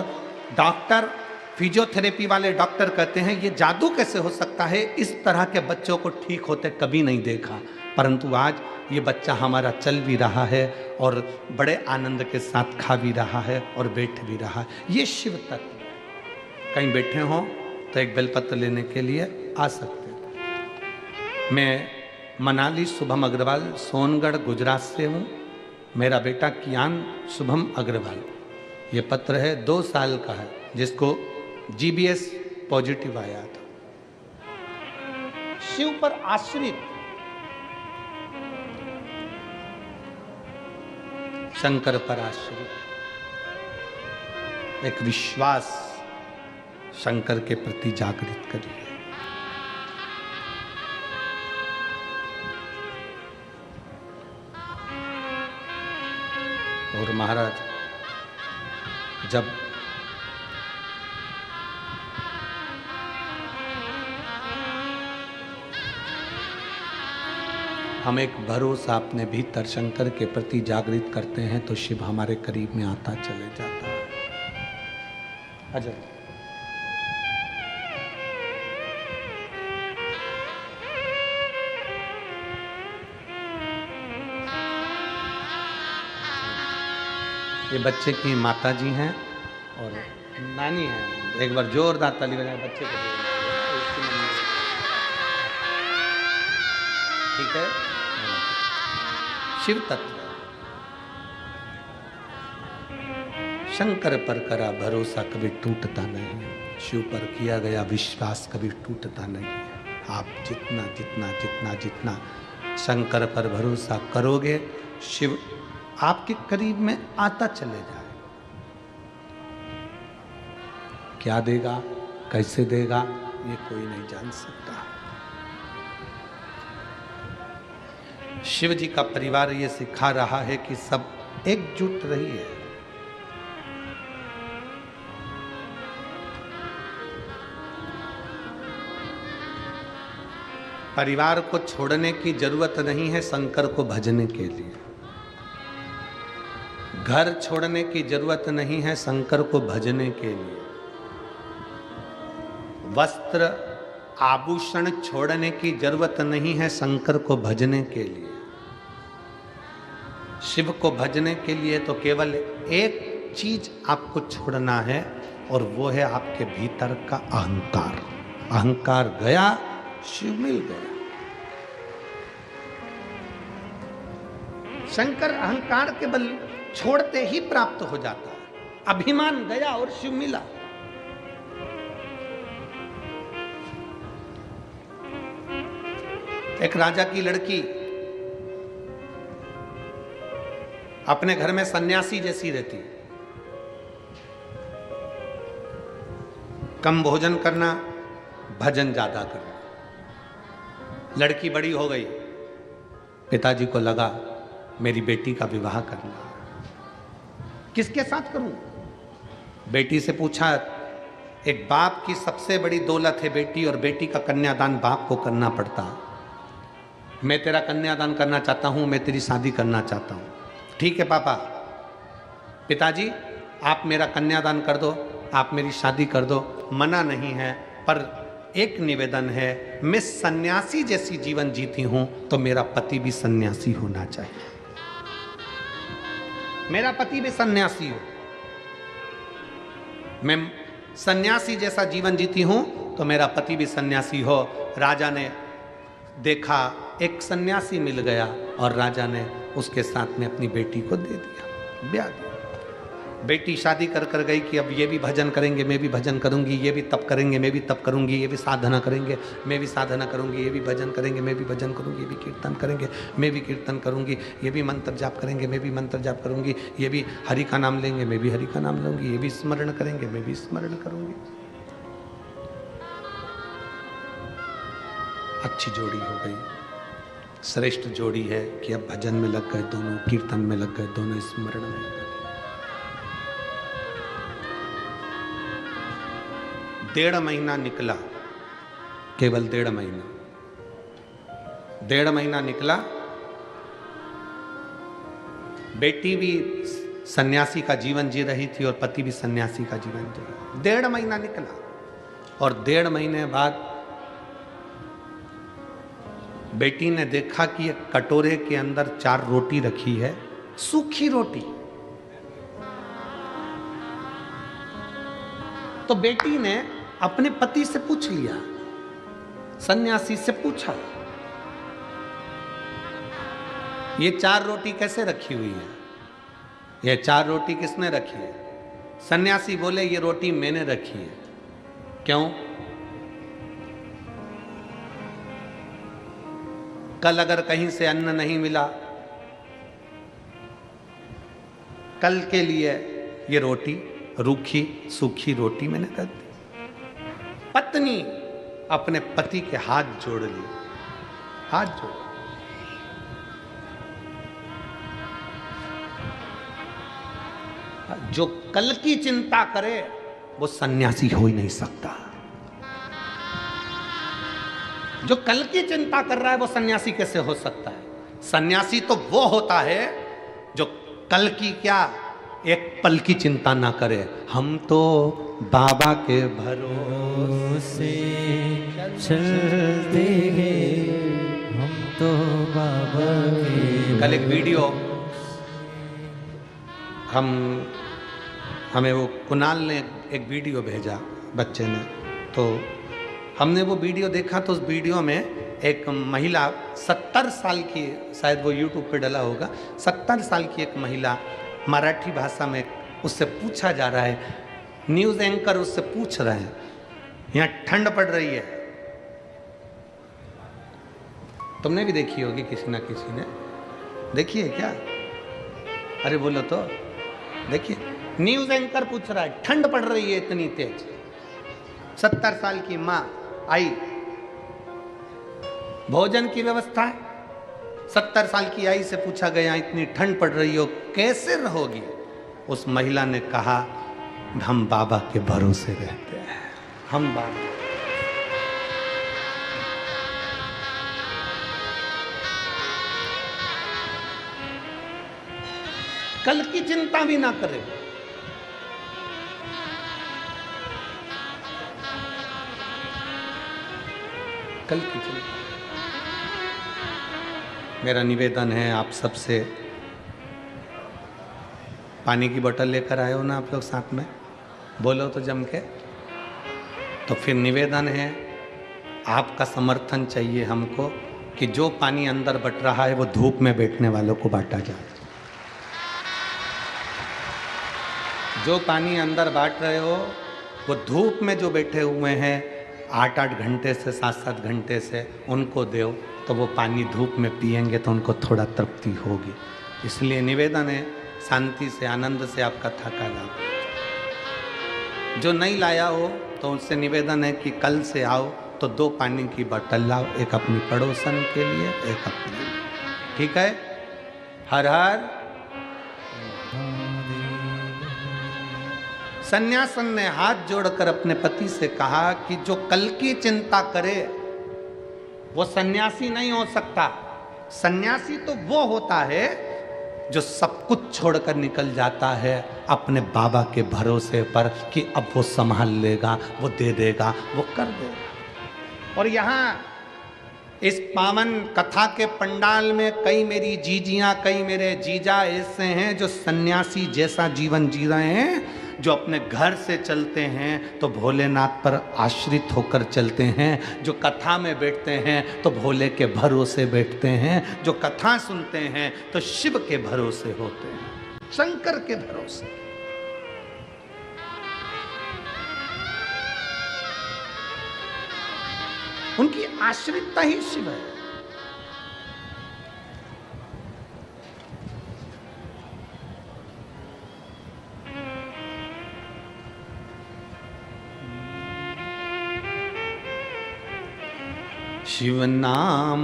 डॉक्टर, फिजियोथेरेपी वाले डॉक्टर कहते हैं ये जादू कैसे हो सकता है, इस तरह के बच्चों को ठीक होते कभी नहीं देखा। परंतु आज ये बच्चा हमारा चल भी रहा है और बड़े आनंद के साथ खा भी रहा है और बैठ भी रहा है। ये शिव तत्व। कहीं बैठे हों तो एक बेलपत्र लेने के लिए आ सकते हैं। मैं मनाली शुभम अग्रवाल सोनगढ़ गुजरात से हूँ। मेरा बेटा कियान शुभम अग्रवाल, ये पत्र है 2 साल का है, जिसको GBS पॉजिटिव आया था। शिव पर आश्रित शंकर पर आश्रित एक विश्वास शंकर के प्रति जागृत करिए। और महाराज जब हम एक भरोसा अपने भीतर शंकर के प्रति जागृत करते हैं तो शिव हमारे करीब में आता चले जाता है। अजय ये बच्चे की माता जी हैं और नानी हैं। एक बार जोरदार ताली बजाएं बच्चे को। ठीक है। शिव तत्व शंकर पर करा भरोसा कभी टूटता नहीं, शिव पर किया गया विश्वास कभी टूटता नहीं है। आप जितना जितना जितना जितना शंकर पर भरोसा करोगे शिव आपके करीब में आता चले जाए। क्या देगा कैसे देगा ये कोई नहीं जान सकता। शिव जी का परिवार ये सिखा रहा है कि सब एकजुट रहिए। परिवार को छोड़ने की जरूरत नहीं है शंकर को भजने के लिए। घर छोड़ने की जरूरत नहीं है शंकर को भजने के लिए। वस्त्र आभूषण छोड़ने की जरूरत नहीं है शंकर को भजने के लिए। शिव को भजने के लिए तो केवल एक चीज आपको छोड़ना है और वो है आपके भीतर का अहंकार। अहंकार गया शिव मिल गया। शंकर अहंकार के बल छोड़ते ही प्राप्त हो जाता है। अभिमान गया और शिव मिला। एक राजा की लड़की अपने घर में सन्यासी जैसी रहती, कम भोजन करना, भजन ज्यादा करना। लड़की बड़ी हो गई, पिताजी को लगा मेरी बेटी का विवाह करना, किसके साथ करूं? बेटी से पूछा, एक बाप की सबसे बड़ी दौलत है बेटी, और बेटी का कन्यादान बाप को करना पड़ता है। मैं तेरा कन्यादान करना चाहता हूं, मैं तेरी शादी करना चाहता हूं। ठीक है पापा, पिताजी आप मेरा कन्यादान कर दो, आप मेरी शादी कर दो, मना नहीं है, पर एक निवेदन है, मैं सन्यासी जैसी जीवन जीती हूं तो मेरा पति भी सन्यासी होना चाहिए। मेरा पति भी सन्यासी हो। मैं सन्यासी जैसा जीवन जीती हूं तो मेरा पति भी सन्यासी हो। राजा ने देखा एक सन्यासी मिल गया और राजा ने उसके साथ में अपनी बेटी को दे दिया, ब्याह दिया। बेटी शादी कर कर गई कि अब ये भी भजन करेंगे, मैं भी भजन करूंगी, ये भी तप करेंगे, मैं भी तप करूंगी, ये भी साधना करेंगे, मैं भी साधना करूंगी, ये भी भजन करेंगे, मैं भी भजन करूंगी, ये भी कीर्तन करेंगे, मैं भी कीर्तन करूंगी, ये भी मंत्र जाप करेंगे, मैं भी मंत्र जाप करूंगी, ये भी हरि का नाम लेंगे, मैं भी हरि का नाम लूंगी, ये भी स्मरण करेंगे, मैं भी स्मरण करूंगी। अच्छी जोड़ी हो गई, श्रेष्ठ जोड़ी है कि अब भजन में लग गए दोनों, कीर्तन में लग गए दोनों, स्मरण में लग गए। 1.5 महीना निकला, केवल 1.5 महीना, 1.5 महीना निकला। बेटी भी सन्यासी का जीवन जी रही थी और पति भी सन्यासी का जीवन जी रहा। 1.5 महीना निकला और 1.5 महीने बाद बेटी ने देखा कि एक कटोरे के अंदर 4 रोटी रखी है, सूखी रोटी। तो बेटी ने अपने पति से पूछ लिया, सन्यासी से पूछा, ये 4 रोटी कैसे रखी हुई है? ये 4 रोटी किसने रखी है? सन्यासी बोले, ये रोटी मैंने रखी है। क्यों? कल अगर कहीं से अन्न नहीं मिला, कल के लिए ये रोटी, रूखी सूखी रोटी मैंने रख दी। पत्नी अपने पति के हाथ जोड़ ली, हाथ जोड़। जो कल की चिंता करे वो सन्यासी हो ही नहीं सकता। जो कल की चिंता कर रहा है वो सन्यासी कैसे हो सकता है? सन्यासी तो वो होता है जो कल की क्या, एक पल की चिंता ना करे। हम तो बाबा के भरोसे चलते हैं, हम तो बाबा के। कल एक वीडियो हमें वो कुणाल ने एक वीडियो भेजा बच्चे ने, तो हमने वो वीडियो देखा। तो उस वीडियो में एक महिला 70 साल की, शायद वो यूट्यूब पे डला होगा, 70 साल की एक महिला मराठी भाषा में उससे पूछा जा रहा है, न्यूज़ एंकर उससे पूछ रहे हैं, यहाँ ठंड पड़ रही है। तुमने भी देखी होगी, किसी ना किसी ने देखी है क्या? अरे बोलो तो। देखिए, न्यूज़ एंकर पूछ रहा है, ठंड पड़ रही है इतनी तेज। 70 साल की माँ आई, भोजन की व्यवस्था है। 70 साल की आई से पूछा गया, इतनी ठंड पड़ रही हो कैसे रहोगी? उस महिला ने कहा, हम बाबा के भरोसे रहते हैं, हम बाबा। कल की चिंता भी ना करें। कल की चिंता। मेरा निवेदन है आप सबसे, पानी की बोतल लेकर आए हो ना आप लोग साथ में, बोलो तो जम के। तो फिर निवेदन है, आपका समर्थन चाहिए हमको कि जो पानी अंदर बट रहा है वो धूप में बैठने वालों को बांटा जाए। जो पानी अंदर बांट रहे हो वो धूप में जो बैठे हुए हैं 8-8 घंटे से 7-7 घंटे से, उनको दो, तो वो पानी धूप में पिएंगे तो उनको थोड़ा तृप्ति होगी। इसलिए निवेदन है, शांति से आनंद से आप कथा का लाभ। जो नहीं लाया हो तो उससे निवेदन है कि कल से आओ तो 2 पानी की बोतल लाओ, एक अपनी पड़ोसन के लिए, एक अपने लिए। ठीक है? हर हर। सन्यासन ने हाथ जोड़कर अपने पति से कहा कि जो कल की चिंता करे वो सन्यासी नहीं हो सकता। सन्यासी तो वो होता है जो सब कुछ छोड़कर निकल जाता है अपने बाबा के भरोसे पर कि अब वो संभाल लेगा, वो दे देगा, वो कर देगा। और यहाँ इस पावन कथा के पंडाल में कई मेरी जीजियाँ, कई मेरे जीजा ऐसे हैं जो सन्यासी जैसा जीवन जी रहे हैं, जो अपने घर से चलते हैं तो भोलेनाथ पर आश्रित होकर चलते हैं, जो कथा में बैठते हैं तो भोले के भरोसे बैठते हैं, जो कथा सुनते हैं तो शिव के भरोसे होते हैं, शंकर के भरोसे। उनकी आश्रितता ही शिव है। शिव नाम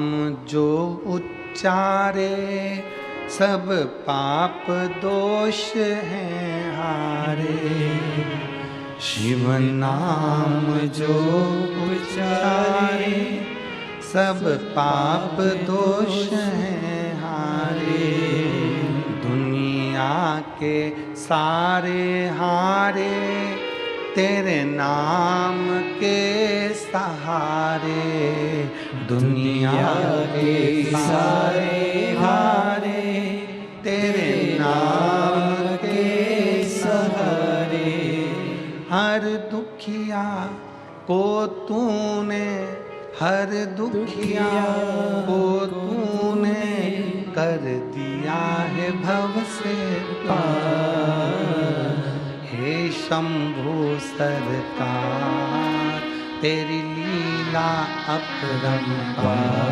जो उच्चारे सब पाप दोष हैं हारे। शिव नाम जो उच्चारे सब पाप दोष हैं हारे। दुनिया के सारे हारे तेरे नाम के सहारे। दुनिया के सारे हारे तेरे नाम के सहारे। हर दुखिया को तूने, हर दुखिया को तूने कर दिया है भव से पार। हे शंभु सरकार तेरी लीला अपरंपार।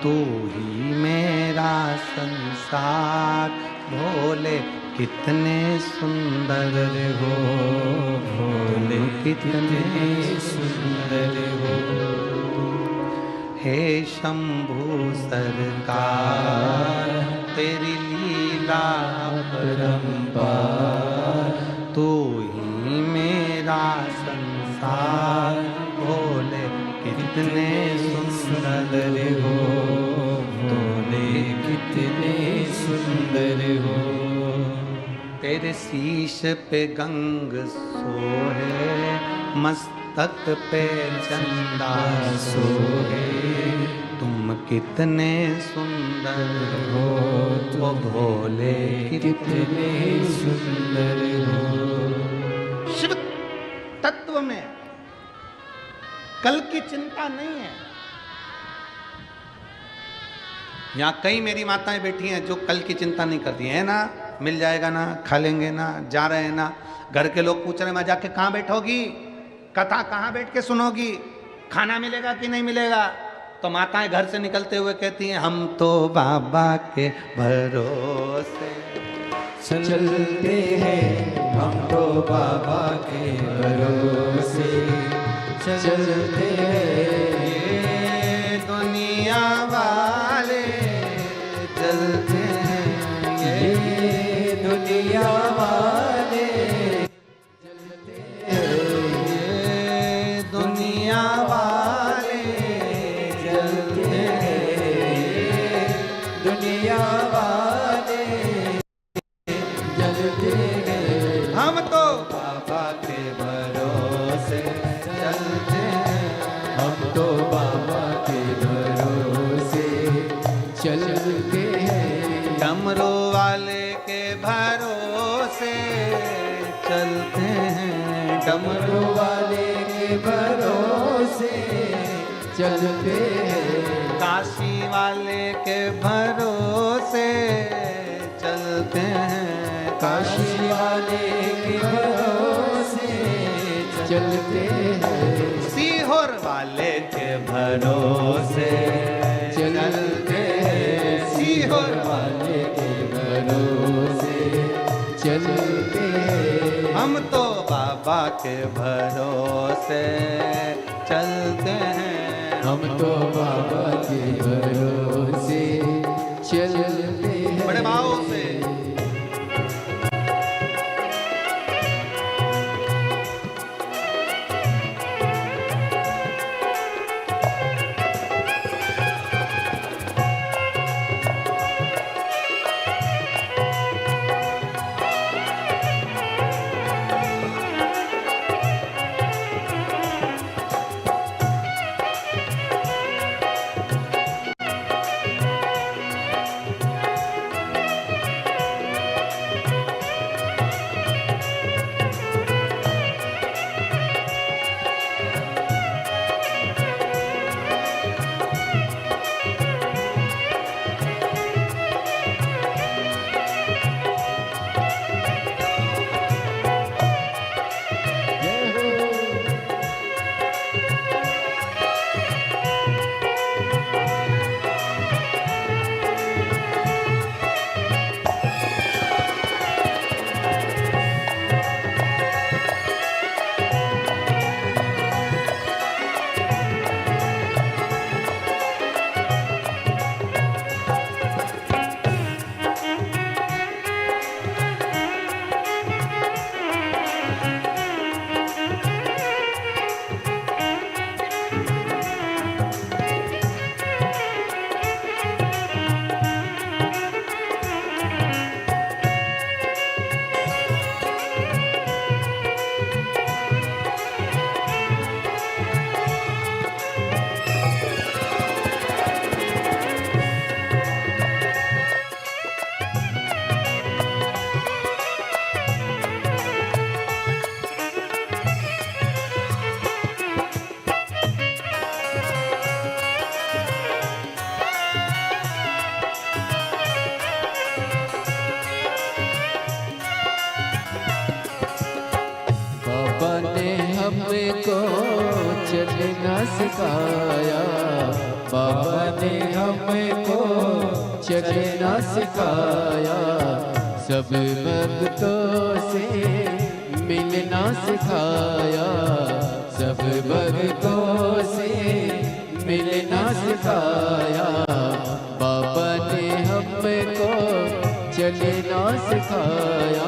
तू ही मेरा संसार। भोले कितने सुंदर हो, भोले कितने सुंदर हो। हे शंभु सरकार तेरी लीला अपरंपार। पार, तू ही मेरा संसार, भोले कितने सुंदर हो, भोले कितने सुंदर हो। तेरे शीश पे गंग सोहे, मस्तक पे चंदा सोहे, तुम कितने सुंदर हो, ओ भोले कितने सुंदर हो। शिव तत्व में कल की चिंता नहीं है। यहाँ कई मेरी माताएं बैठी हैं जो कल की चिंता नहीं करती है ना, मिल जाएगा ना, खा लेंगे ना, जा रहे हैं ना। घर के लोग पूछ रहे हैं माँ जाके कहाँ बैठोगी, कथा कहाँ बैठ के सुनोगी, खाना मिलेगा कि नहीं मिलेगा। तो माताएं घर से निकलते हुए कहती हैं हम तो बाबा के भरोसे चलते हैं, हम तो बाबा के भरोसे चलते हैं। ये दुनिया वाले चलते हैं, ये दुनिया वाले चलते हैं, ये दुनिया वाले चलते हैं, दुनिया वाले चलते हैं। हम तो बाबा के भरोसे चलते हैं, हम तो बाबा के भरोसे चलते हैं। डमरू वाले के भरोसे चलते हैं, डमरू वाले के भरोसे चलते हैं। काशी वाले के भरोसे चलते हैं, काशी वाले के भरोसे चलते हैं। सीहोर वाले के भरोसे चलते हैं, सीहोर वाले के भरोसे चलते हैं। हम तो बाबा के भरोसे चलते हैं, हम तो बाबा के भरोसे चलते हैं। बड़े भाव से हमको चलना सिखाया, बाबा ने हमको चलना सिखाया, सब भक्तों से मिलना सिखाया, सब भक्तों से मिलना सिखाया, बाबा ने हमको चलना सिखाया,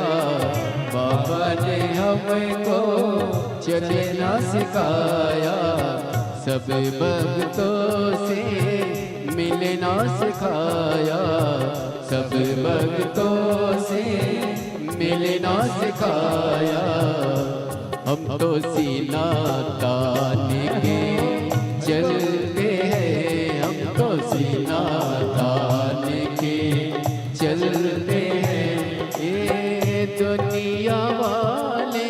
बाबा ने हमको चलना सिखाया, सब भक्तों से मिलना सिखाया, सब भक्तों से मिलना सिखाया। हम तो सीना तान के चलते हैं, हम तो सीना तान के चलते हैं। ये दुनिया वाले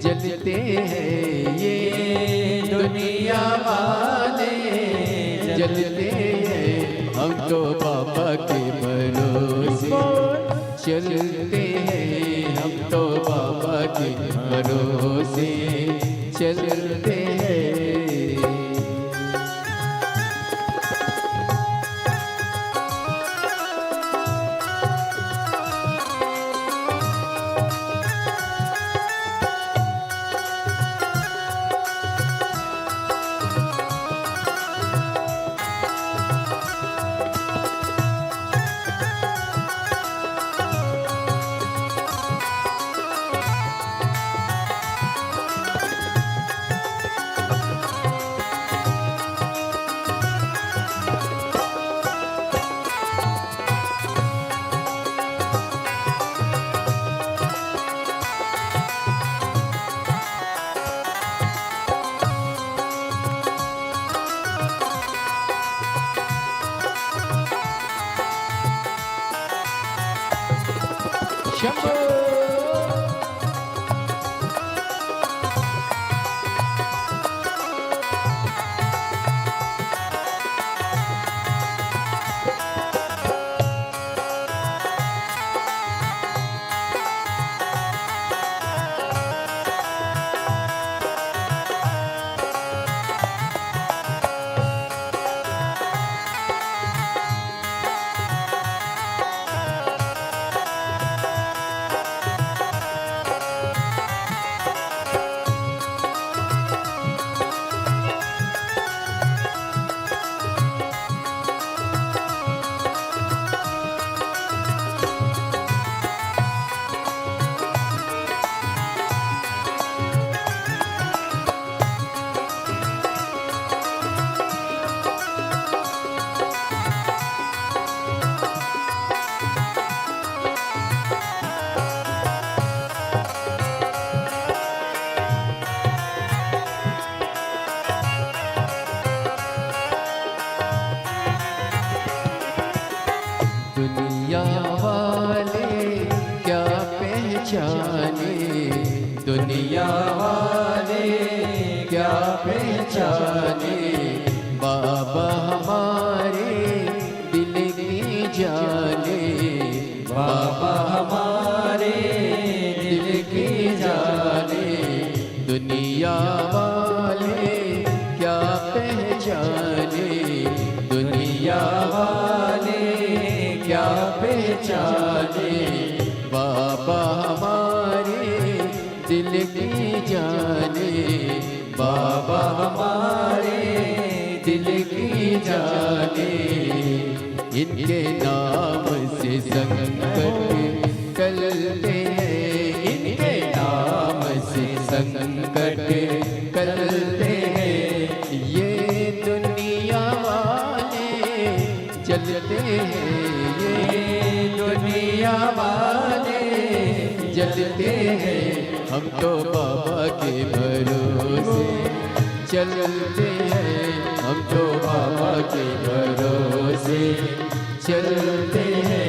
जलते हैं, ये दुनिया वाले जलते हैं। हम तो बाबा के भरोसे चलते हैं, हम तो बाबा के भरोसे चलते हैं। शंभो दुनिया वाले क्या पहचाने, दुनिया वाले क्या पहचाने। बाबा हमारे दिल की जाने, बाबा हमारे दिल की जाने। दुनिया वाले क्या पहचाने, दुनिया वाले क्या पहचाने। बाबा हमारे दिल की जाने, बाबा हमारे दिल की जाने। इनके नाम से संकट टलते हैं, इनके नाम से संकट टलते हैं। ये दुनिया वाले जलते हैं, ये दुनिया वाले जलते हैं। हम तो बाबा के भरोसे चलते हैं, हम तो बाबा के भरोसे चलते हैं।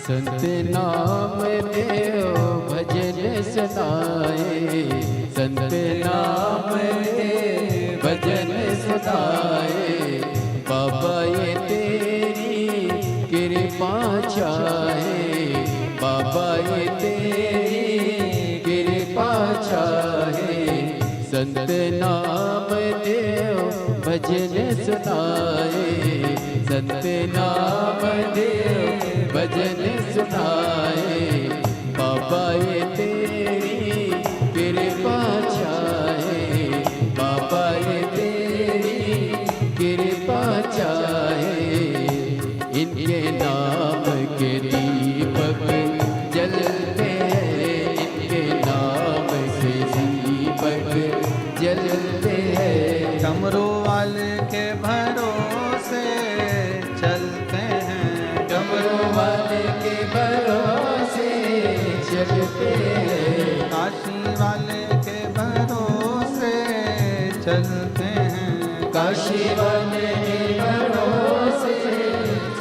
संत नाम देव भजन सुनाए, संत नाम देव भजन सुनाए। बाबा ये तेरी कृपा चाहे, बाबा ये तेरी कृपा चाहे। संत नाम देव भजन सुनाए, संत नाम देव भजन सुनाए। बाबा ये तेरी कृपा चाहे, बाबा ये तेरी कृपा चाहे। इनके नाम के दीपक जलते हैं, इनके नाम से दीपक जलते हैं। डमरू वाले के भरोसे चलते हैं, डमरू वाले के भरोसे चलते हैं। काशी वाले के भरोसे चलते हैं, काशी वाले के भरोसे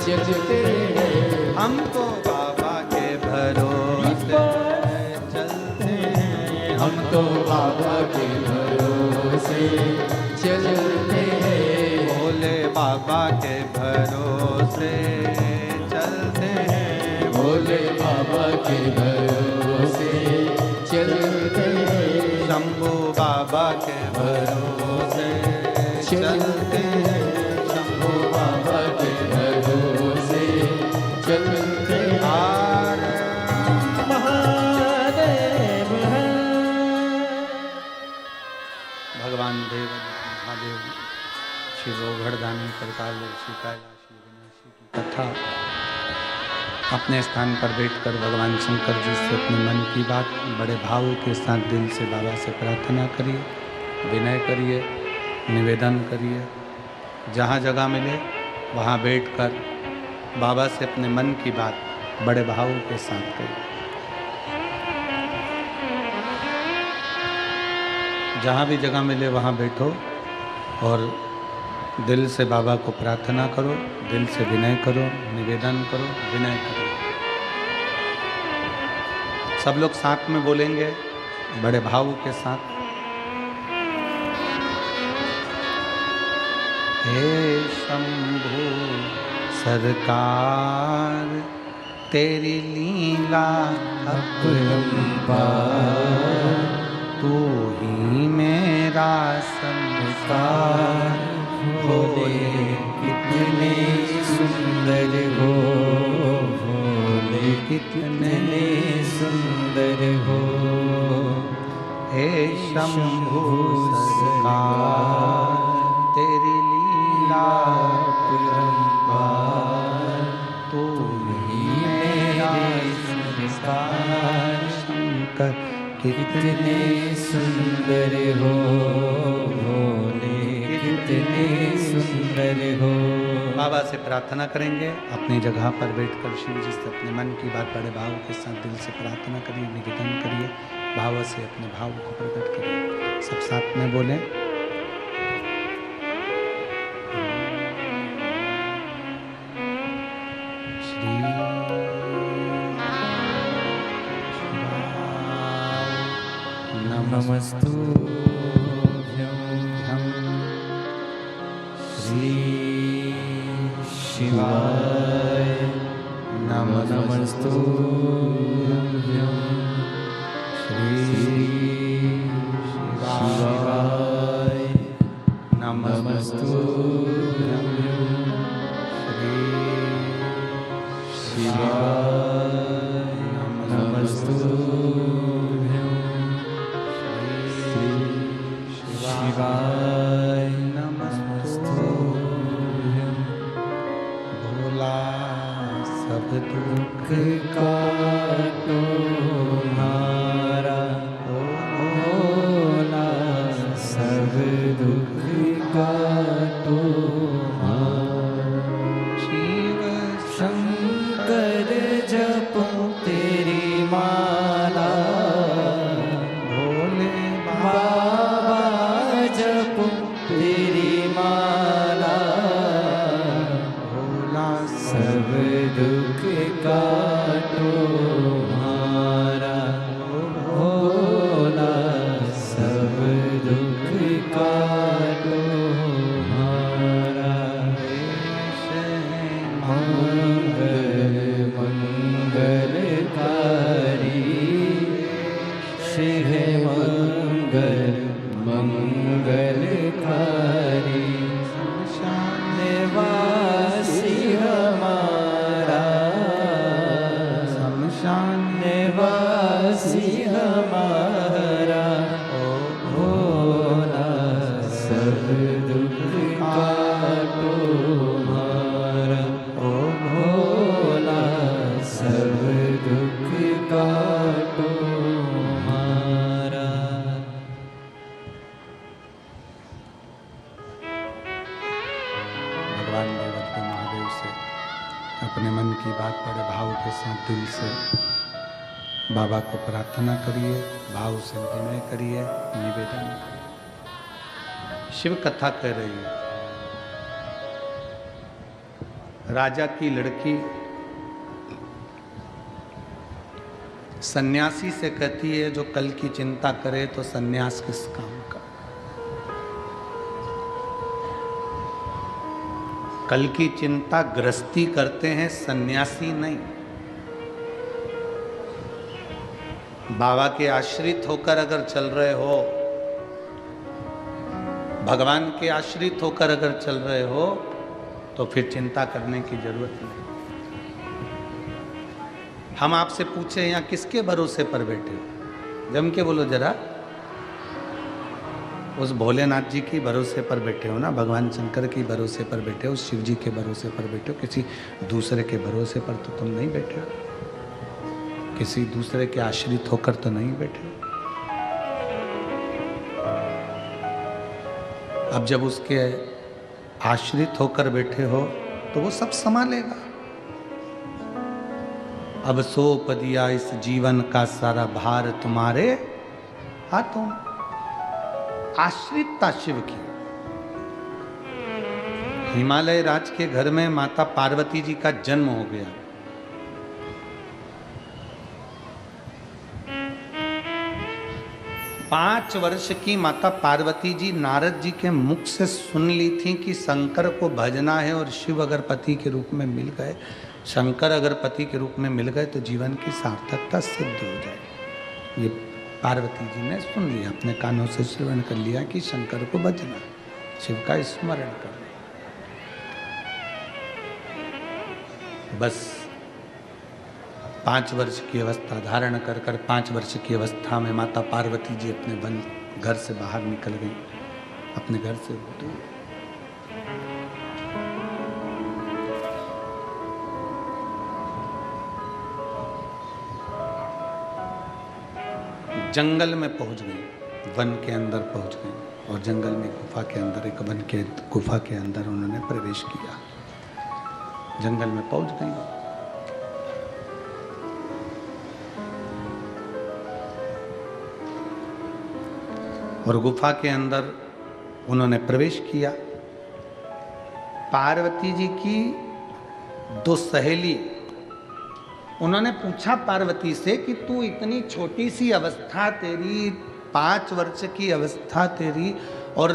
चलते हैं। हम तो बाबा के भरोसे चलते हैं, हम तो बाबा के भरोसे चलते हैं। भोले बाबा के भरोसे चलते हैं, भोले बाबा के भरोसे चलते हैं। शंभू बाबा के भरोसे चलते हैं, शंभू बाबा के भरोसे चलते हैं। महादेव है। भगवान देव महादेव श्री गोवर्धन प्रकार ऋषि कैलाशी विनाशी की कथा अपने स्थान पर बैठकर भगवान शंकर जी से अपने मन की बात बड़े भाव के साथ दिल से बाबा से प्रार्थना करिए, विनय करिए, निवेदन करिए। जहाँ जगह मिले वहाँ बैठकर बाबा से अपने मन की बात बड़े भाव के साथ करिए। जहाँ भी जगह मिले वहाँ बैठो और दिल से बाबा को प्रार्थना करो, दिल से विनय करो, निवेदन करो, विनय करो। सब लोग साथ में बोलेंगे बड़े भाव के साथ। हे शंभू सरकार तेरी लीला अपरंपार, तू ही मेरा संस्कार। भोले कितने सुंदर हो, भोले कितने सुंदर हो। हे शंभू सरकार तेरी लीला अपरंपार, तू ही मेरा संस्कार। शंकर कितने सुंदर हो, भोले कितने सुंदर हो। बाबा से प्रार्थना करेंगे। अपनी जगह पर बैठकर शिव जी से अपने मन की बात बड़े भाव के साथ दिल से प्रार्थना करिए, निवेदन करिए, भाव से अपने भाव को प्रकट करिए। सब साथ में बोलें। श्री नमस्तुभ्यं श्री शिवाय नमस्तुभ्यं श्री शिवाय नमस्तुभ्यं श्री शिवाय नमस्तुभ्यं शिवाय नमस्तुभ्यं। भोला सब दुख काटो हमारा, भोला सब दुख काटो हमारा। शिव शंकर जपो तेरी माला, भोले बाबा जपो तेरी माला। भोला सब दुख का तुम्हारा भोला, सब दुख काटो हमारा। मंगल मंगलकारी, शिव मंगल मंगलकारी, निवासी हमारा, शमशान निवासी हमारा, ओ भोला सब दुख काटो हमारा, ओ भोला सब दुख काटो हमारा। भगवान देवत्व महादेव से अपने मन की बात बड़े भाव के साथ दिल से बाबा को प्रार्थना करिए, भाव से विनय करिए, निवेदन करिए। शिव कथा कह रही है, राजा की लड़की सन्यासी से कहती है जो कल की चिंता करे तो सन्यास किस काम का। कल की चिंता गृहस्थी करते हैं, सन्यासी नहीं। बाबा के आश्रित होकर अगर चल रहे हो, भगवान के आश्रित होकर अगर चल रहे हो, तो फिर चिंता करने की जरूरत नहीं। हम आपसे पूछे यहाँ किसके भरोसे पर बैठे हो, जम के बोलो जरा। उस भोलेनाथ जी की भरोसे पर बैठे हो ना, भगवान शंकर की भरोसे पर बैठे हो, शिव जी के भरोसे पर बैठे हो। किसी दूसरे के भरोसे पर तो तुम नहीं बैठे हो, किसी दूसरे के आश्रित होकर तो नहीं बैठे हो। अब जब उसके आश्रित होकर बैठे हो तो वो सब संभालेगा। अब सौंप दिया इस जीवन का सारा भार तुम्हारे हाथों। आश्रितता शिव की। हिमालय राज के घर में माता पार्वती जी का जन्म हो गया। पांच वर्ष की माता पार्वती जी नारद जी के मुख से सुन ली थी कि शंकर को भजना है और शिव अगर पति के रूप में मिल गए, शंकर अगर पति के रूप में मिल गए तो जीवन की सार्थकता सिद्ध हो जाए। ये पार्वती जी ने सुन लिया, अपने कानों से श्रवण कर लिया कि शंकर को भजना, शिव का स्मरण करना। बस 5 वर्ष की अवस्था धारण कर 5 वर्ष की अवस्था में माता पार्वती जी अपने वन घर से बाहर निकल गई, अपने घर से दूर। जंगल में पहुंच गई, वन के अंदर पहुंच गई और जंगल में गुफा के अंदर, एक वन के गुफा के अंदर उन्होंने प्रवेश किया। जंगल में पहुंच गई। और गुफा के अंदर उन्होंने प्रवेश किया। पार्वती जी की 2 सहेली, उन्होंने पूछा पार्वती से कि तू इतनी छोटी सी अवस्था तेरी, 5 वर्ष की अवस्था तेरी, और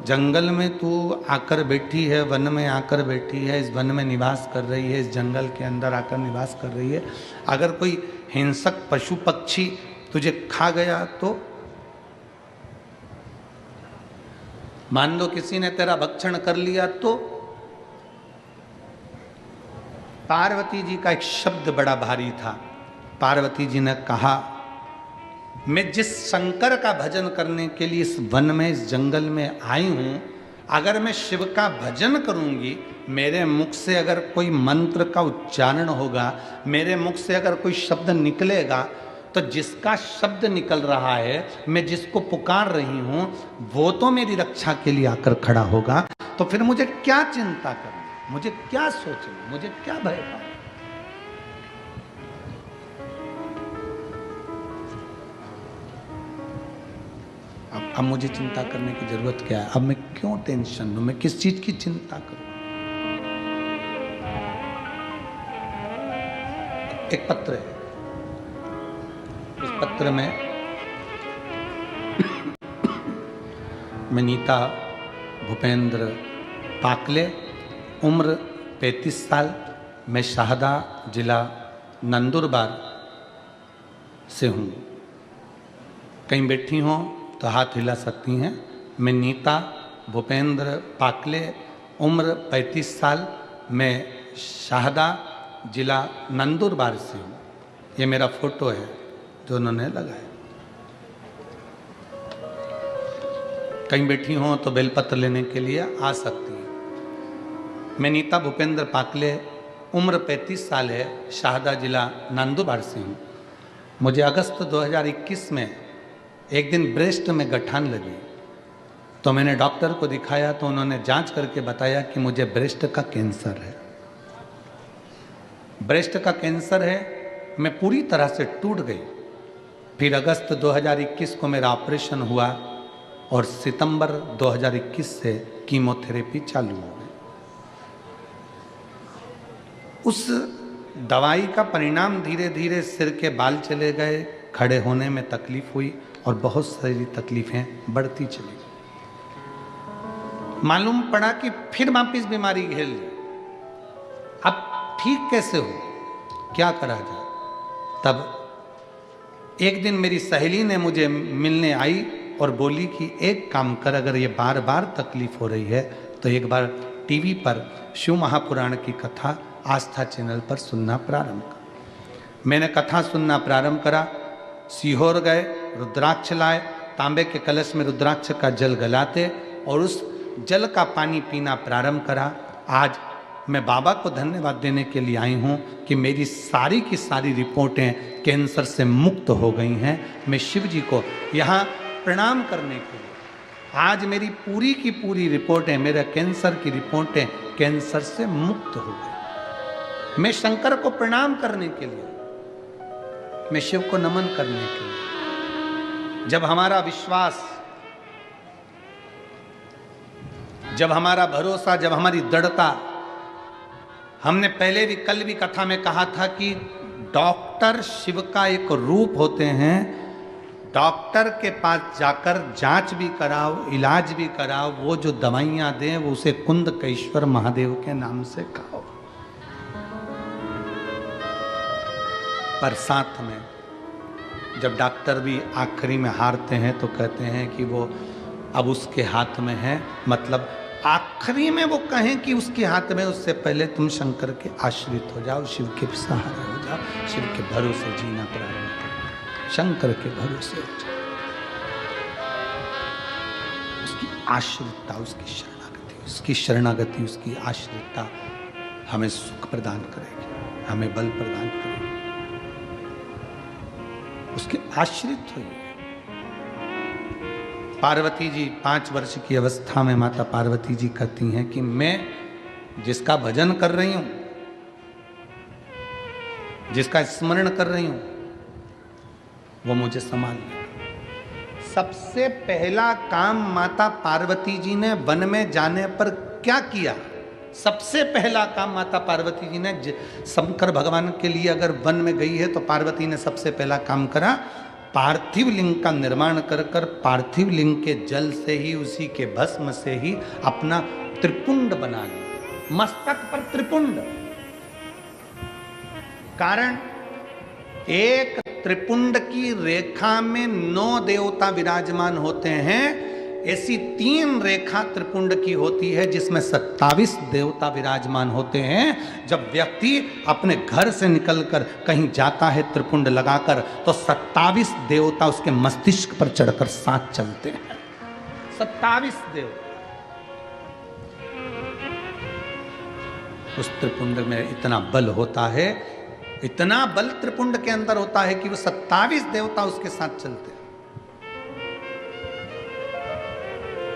जंगल में तू आकर बैठी है, वन में आकर बैठी है, इस वन में निवास कर रही है, इस जंगल के अंदर आकर निवास कर रही है। अगर कोई हिंसक पशु पक्षी तुझे खा गया तो, मान लो किसी ने तेरा भक्षण कर लिया तो। पार्वती जी का एक शब्द बड़ा भारी था। पार्वती जी ने कहा, मैं जिस शंकर का भजन करने के लिए इस वन में, इस जंगल में आई हूं, अगर मैं शिव का भजन करूंगी, मेरे मुख से अगर कोई मंत्र का उच्चारण होगा, मेरे मुख से अगर कोई शब्द निकलेगा, तो जिसका शब्द निकल रहा है, मैं जिसको पुकार रही हूं, वो तो मेरी रक्षा के लिए आकर खड़ा होगा। तो फिर मुझे क्या चिंता करनी, मुझे क्या सोचना, मुझे क्या भय पाना। अब मुझे चिंता करने की जरूरत क्या है? अब मैं क्यों टेंशन लूं? मैं किस चीज की चिंता करूं? एक पत्र है, उस पत्र में मैं नीता भूपेंद्र पाकले, उम्र 35 साल, मैं शाहदा जिला नंदुरबार से हूँ। कहीं बैठी हों तो हाथ हिला सकती हैं। मैं नीता भूपेंद्र पाकले, उम्र 35 साल, मैं शाहदा जिला नंदुरबार से हूँ। ये मेरा फोटो है जो उन्होंने लगाया। कहीं बैठी हों तो बेलपत्र लेने के लिए आ सकती हैं। मैं नीता भूपेंद्र पाकले, उम्र 35 साल है, शाहदा जिला नंदुरबार से हूँ। मुझे अगस्त 2021 में एक दिन ब्रेस्ट में गठान लगी, तो मैंने डॉक्टर को दिखाया तो उन्होंने जांच करके बताया कि मुझे ब्रेस्ट का कैंसर है। ब्रेस्ट का कैंसर है। मैं पूरी तरह से टूट गई। फिर अगस्त 2021 को मेरा ऑपरेशन हुआ और सितंबर 2021 से कीमोथेरेपी चालू हो गई। उस दवाई का परिणाम धीरे धीरे सिर के बाल चले गए, खड़े होने में तकलीफ हुई और बहुत सारी तकलीफें बढ़ती चली। मालूम पड़ा कि फिर वापिस बीमारी घेर ली। अब ठीक कैसे हो, क्या करा जाए? तब एक दिन मेरी सहेली ने मुझे मिलने आई और बोली कि एक काम कर, अगर ये बार बार तकलीफ हो रही है तो एक बार टीवी पर शिव महापुराण की कथा आस्था चैनल पर सुनना प्रारंभ कर। मैंने कथा सुनना प्रारंभ करा। सीहोर गए, रुद्राक्ष लाए, तांबे के कलश में रुद्राक्ष का जल गलाते और उस जल का पानी पीना प्रारंभ करा। आज मैं बाबा को धन्यवाद देने के लिए आई हूँ कि मेरी सारी की सारी रिपोर्टें कैंसर से मुक्त हो गई हैं। मैं शिव जी को यहाँ प्रणाम करने के लिए, आज मेरी पूरी की पूरी रिपोर्टें, मेरा कैंसर की रिपोर्टें कैंसर से मुक्त हो गई। मैं शंकर को प्रणाम करने के लिए, मैं शिव को नमन करने के लिए, जब हमारा विश्वास, जब हमारा भरोसा, जब हमारी दृढ़ता, हमने पहले भी, कल भी कथा में कहा था कि डॉक्टर शिव का एक रूप होते हैं। डॉक्टर के पास जाकर जांच भी कराओ, इलाज भी कराओ, वो जो दवाइयां दें वो उसे कुंदकेश्वर महादेव के नाम से खाओ। पर साथ में जब डॉक्टर भी आखिरी में हारते हैं तो कहते हैं कि वो अब उसके हाथ में है, मतलब आखिरी में वो कहें कि उसके हाथ में, उससे पहले तुम शंकर के आश्रित हो जाओ, शिव के सहारे हो जाओ, शिव के भरोसे जीना प्रारंभ करो, शंकर के भरोसे हो जाओ। उसकी आश्रितता, उसकी शरणागति, उसकी शरणागति, उसकी आश्रितता हमें सुख प्रदान करेगी, हमें बल प्रदान करेगी। उसके आश्रित होइए। पार्वती जी 5 वर्ष की अवस्था में माता पार्वती जी कहती हैं कि मैं जिसका भजन कर रही हूं, जिसका स्मरण कर रही हूं, वो मुझे संभाल लेगा। सबसे पहला काम माता पार्वती जी ने वन में जाने पर क्या किया? सबसे पहला काम माता पार्वती जी ने, शंकर भगवान के लिए अगर वन में गई है तो पार्वती ने सबसे पहला काम करा, पार्थिव लिंग का निर्माण कर कर पार्थिव लिंग के जल से ही, उसी के भस्म से ही अपना त्रिपुंड बना लिया, मस्तक पर त्रिपुंड। कारण एक त्रिपुंड की रेखा में 9 देवता विराजमान होते हैं, ऐसी 3 रेखा त्रिपुंड की होती है जिसमें 27 देवता विराजमान होते हैं। जब व्यक्ति अपने घर से निकलकर कहीं जाता है त्रिपुंड लगाकर, तो 27 देवता उसके मस्तिष्क पर चढ़कर साथ चलते हैं। 27 देवता। उस त्रिपुंड में इतना बल होता है, इतना बल त्रिपुंड के अंदर होता है कि वो 27 देवता उसके साथ चलते हैं।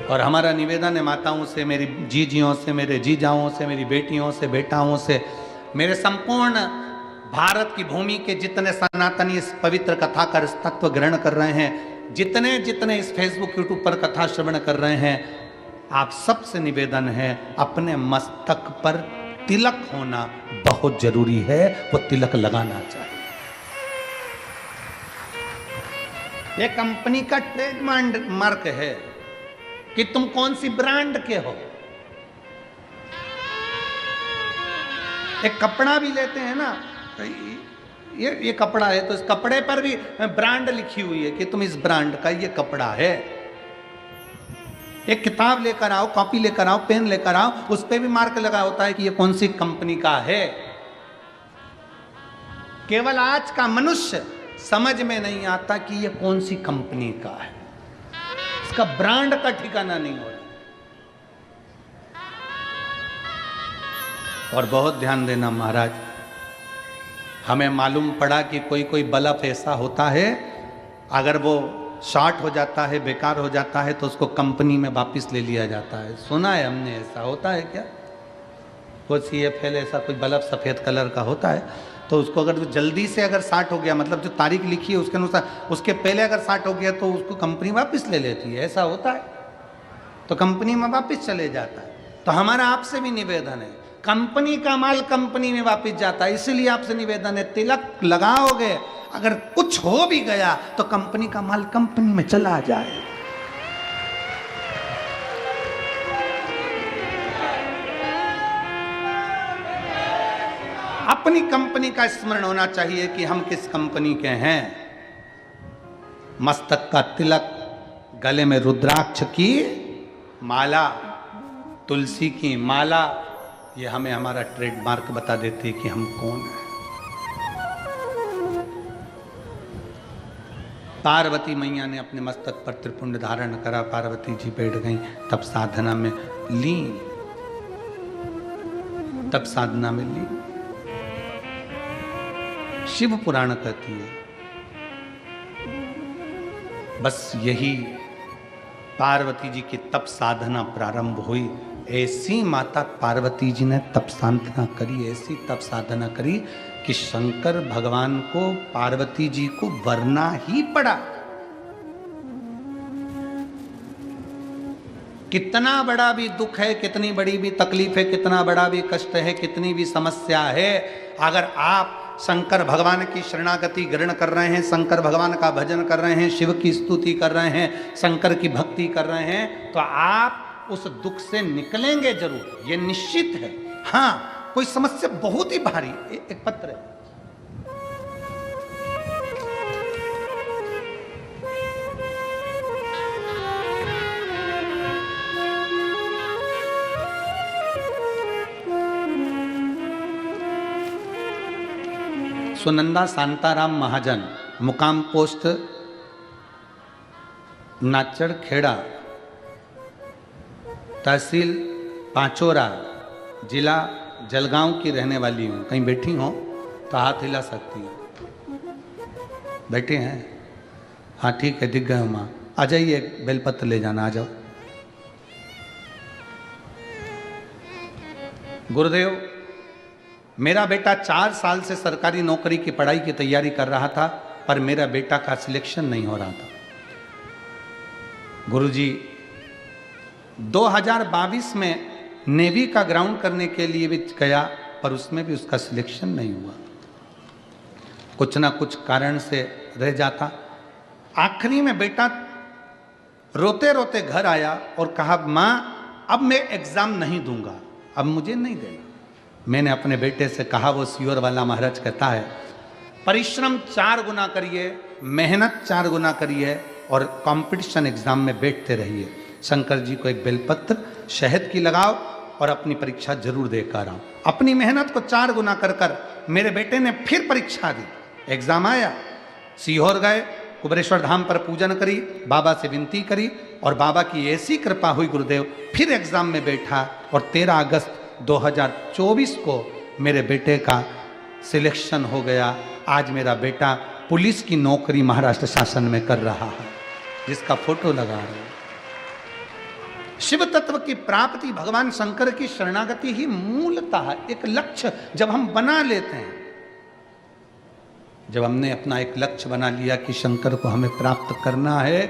और हमारा निवेदन है माताओं से, मेरी जीजियों से, मेरे जीजाओं से, मेरी बेटियों से, बेटाओं से, मेरे संपूर्ण भारत की भूमि के जितने सनातनी इस पवित्र कथा का तत्व ग्रहण कर रहे हैं, जितने जितने इस फेसबुक यूट्यूब पर कथा श्रवण कर रहे हैं, आप सबसे निवेदन है, अपने मस्तक पर तिलक होना बहुत जरूरी है, वो तिलक लगाना चाहिए। ये कंपनी का ट्रेडमार्क मार्क है कि तुम कौन सी ब्रांड के हो। एक कपड़ा भी लेते हैं ना, ये कपड़ा है तो इस कपड़े पर भी ब्रांड लिखी हुई है कि तुम इस ब्रांड का ये कपड़ा है। एक किताब लेकर आओ, कॉपी लेकर आओ, पेन लेकर आओ, उस पे भी मार्क लगा होता है कि ये कौन सी कंपनी का है। केवल आज का मनुष्य समझ में नहीं आता कि ये कौन सी कंपनी का है, इसका ब्रांड का ठिकाना नहीं हो रहा। और बहुत ध्यान देना महाराज, हमें मालूम पड़ा कि कोई कोई बल्ब ऐसा होता है, अगर वो शॉर्ट हो जाता है, बेकार हो जाता है, तो उसको कंपनी में वापस ले लिया जाता है। सुना है हमने, ऐसा होता है क्या? वो CFL ऐसा कोई बल्ब सफ़ेद कलर का होता है, तो उसको अगर जल्दी से अगर शॉर्ट हो गया, मतलब जो तारीख लिखी है उसके अनुसार, उसके पहले अगर शॉर्ट हो गया तो उसको कंपनी वापस ले लेती है। ऐसा होता है, तो कंपनी में वापस चले जाता है। तो हमारा आपसे भी निवेदन है, कंपनी का माल कंपनी में वापस जाता है, इसलिए आपसे निवेदन है, तिलक लगाओगे, अगर कुछ हो भी गया तो कंपनी का माल कंपनी में चला जाए। अपनी कंपनी का स्मरण होना चाहिए कि हम किस कंपनी के हैं। मस्तक का तिलक, गले में रुद्राक्ष की माला, तुलसी की माला, ये हमें हमारा ट्रेडमार्क बता देती है कि हम कौन हैं। पार्वती मैया ने अपने मस्तक पर त्रिपुंड धारण करा, पार्वती जी बैठ गई, तब साधना में लीन, तब साधना में लीन। शिव पुराण कहती है, बस यही पार्वती जी की तप साधना प्रारंभ हुई। ऐसी माता पार्वती जी ने तप साधना करी, ऐसी तप साधना करी कि शंकर भगवान को पार्वती जी को वरना ही पड़ा। कितना बड़ा भी दुख है, कितनी बड़ी भी तकलीफ है, कितना बड़ा भी कष्ट है, कितनी भी समस्या है, अगर आप शंकर भगवान की शरणागति ग्रहण कर रहे हैं, शंकर भगवान का भजन कर रहे हैं, शिव की स्तुति कर रहे हैं, शंकर की भक्ति कर रहे हैं, तो आप उस दुख से निकलेंगे जरूर, ये निश्चित है। हाँ, कोई समस्या बहुत ही भारी, एक पत्र है, सुनंदा शांताराम महाजन, मुकाम पोस्ट नाचड़ खेड़ा, तहसील पांचोरा, जिला जलगांव की रहने वाली हूँ। कहीं बैठी हो तो हाथ हिला सकती हो। बैठे हैं? हाँ ठीक है, दिख गए हो माँ, आ जाइए, बेलपत्र ले जाना, आ जाओ। गुरुदेव, मेरा बेटा 4 साल से सरकारी नौकरी की पढ़ाई की तैयारी कर रहा था, पर मेरा बेटा का सिलेक्शन नहीं हो रहा था। गुरुजी, 2022 में नेवी का ग्राउंड करने के लिए भी गया, पर उसमें भी उसका सिलेक्शन नहीं हुआ, कुछ ना कुछ कारण से रह जाता। आखिरी में बेटा रोते रोते घर आया और कहा, माँ अब मैं एग्जाम नहीं दूंगा, अब मुझे नहीं देना। मैंने अपने बेटे से कहा, वो सियोर वाला महाराज कहता है, परिश्रम 4 गुना करिए, मेहनत 4 गुना करिए और कंपटीशन एग्जाम में बैठते रहिए। शंकर जी को एक बेलपत्र शहद की लगाओ और अपनी परीक्षा जरूर देकर आओ। अपनी मेहनत को 4 गुना कर कर मेरे बेटे ने फिर परीक्षा दी, एग्जाम आया, सीहोर गए, कुबेरेश्वर धाम पर पूजन करी, बाबा से विनती करी और बाबा की ऐसी कृपा हुई गुरुदेव, फिर एग्जाम में बैठा और 13 अगस्त 2024 को मेरे बेटे का सिलेक्शन हो गया। आज मेरा बेटा पुलिस की नौकरी महाराष्ट्र शासन में कर रहा है, जिसका फोटो लगा रहे हैं। शिव तत्व की प्राप्ति, भगवान शंकर की शरणागति ही मूलतः एक लक्ष्य जब हम बना लेते हैं, जब हमने अपना एक लक्ष्य बना लिया कि शंकर को हमें प्राप्त करना है,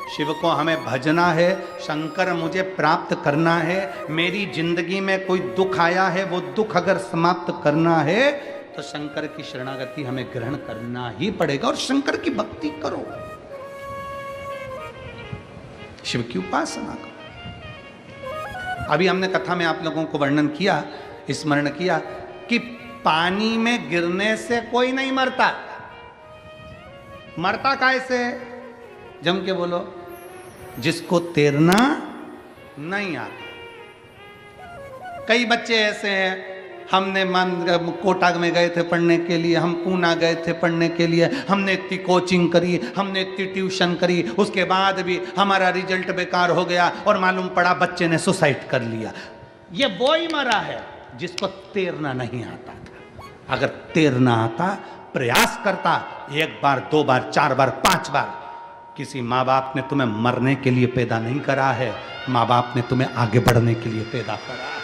शिव को हमें भजना है, शंकर मुझे प्राप्त करना है, मेरी जिंदगी में कोई दुख आया है, वो दुख अगर समाप्त करना है तो शंकर की शरणागति हमें ग्रहण करना ही पड़ेगा और शंकर की भक्ति करो, शिव की उपासना करो। अभी हमने कथा में आप लोगों को वर्णन किया, स्मरण किया कि पानी में गिरने से कोई नहीं मरता। मरता कैसे? जम के बोलो, जिसको तैरना नहीं आता। कई बच्चे ऐसे हैं, हमने कोटा में गए थे पढ़ने के लिए, हम पूना गए थे पढ़ने के लिए, हमने इतनी कोचिंग करी, हमने इतनी ट्यूशन करी, उसके बाद भी हमारा रिजल्ट बेकार हो गया और मालूम पड़ा बच्चे ने सुसाइड कर लिया। ये वो ही मरा है जिसको तैरना नहीं आता था। अगर तैरना आता, प्रयास करता, 1 बार 2 बार 4 बार 5 बार, किसी माँ बाप ने तुम्हें मरने के लिए पैदा नहीं करा है, माँ बाप ने तुम्हें आगे बढ़ने के लिए पैदा करा है।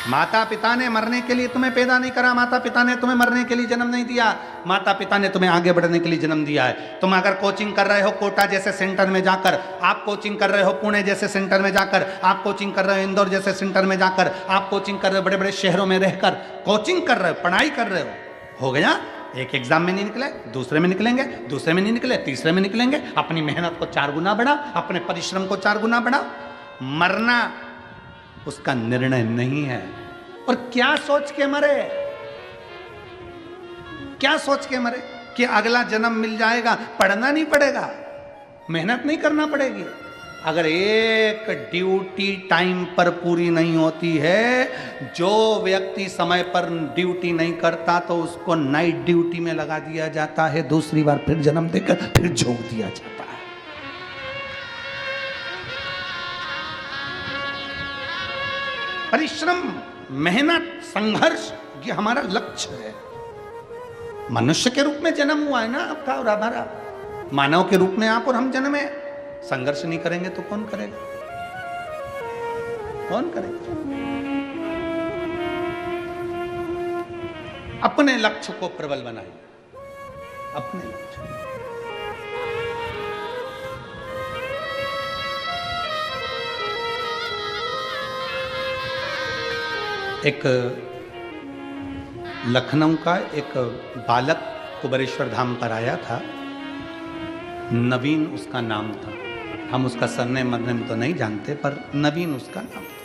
माता पिता ने मरने के लिए तुम्हें पैदा नहीं करा, माता पिता ने तुम्हें मरने के लिए जन्म नहीं दिया, माता पिता ने तुम्हें आगे बढ़ने के लिए जन्म दिया है। तुम अगर कोचिंग कर रहे हो कोटा जैसे सेंटर में जाकर, आप कोचिंग कर रहे हो पुणे जैसे सेंटर में जाकर, आप कोचिंग कर रहे हो इंदौर जैसे सेंटर में जाकर, आप कोचिंग कर रहे हो बड़े बड़े शहरों में रहकर, कोचिंग कर रहे हो, पढ़ाई कर रहे हो गया। एक एग्जाम में नहीं निकले, दूसरे में निकलेंगे, दूसरे में नहीं निकले, तीसरे में निकलेंगे। अपनी मेहनत को 4 गुना बढ़ा, अपने परिश्रम को 4 गुना बढ़ा। मरना उसका निर्णय नहीं है। और क्या सोच के मरे, क्या सोच के मरे कि अगला जन्म मिल जाएगा, पढ़ना नहीं पड़ेगा, मेहनत नहीं करना पड़ेगी। अगर एक ड्यूटी टाइम पर पूरी नहीं होती है, जो व्यक्ति समय पर ड्यूटी नहीं करता तो उसको नाइट ड्यूटी में लगा दिया जाता है, दूसरी बार फिर जन्म देकर फिर झोंक दिया जाता है। परिश्रम, मेहनत, संघर्ष, ये हमारा लक्ष्य है। मनुष्य के रूप में जन्म हुआ है ना आपका और हमारा, मानव के रूप में आप और हम जन्मे। संघर्ष नहीं करेंगे तो कौन करेगा? कौन करेगा? अपने लक्ष्य को प्रबल बनाइए, अपने लक्ष्य। एक लखनऊ का एक बालक कुबेरेश्वर धाम पर आया था, नवीन उसका नाम था। हम उसका सरनेम मरनेम तो नहीं जानते, पर नवीन उसका नाम था।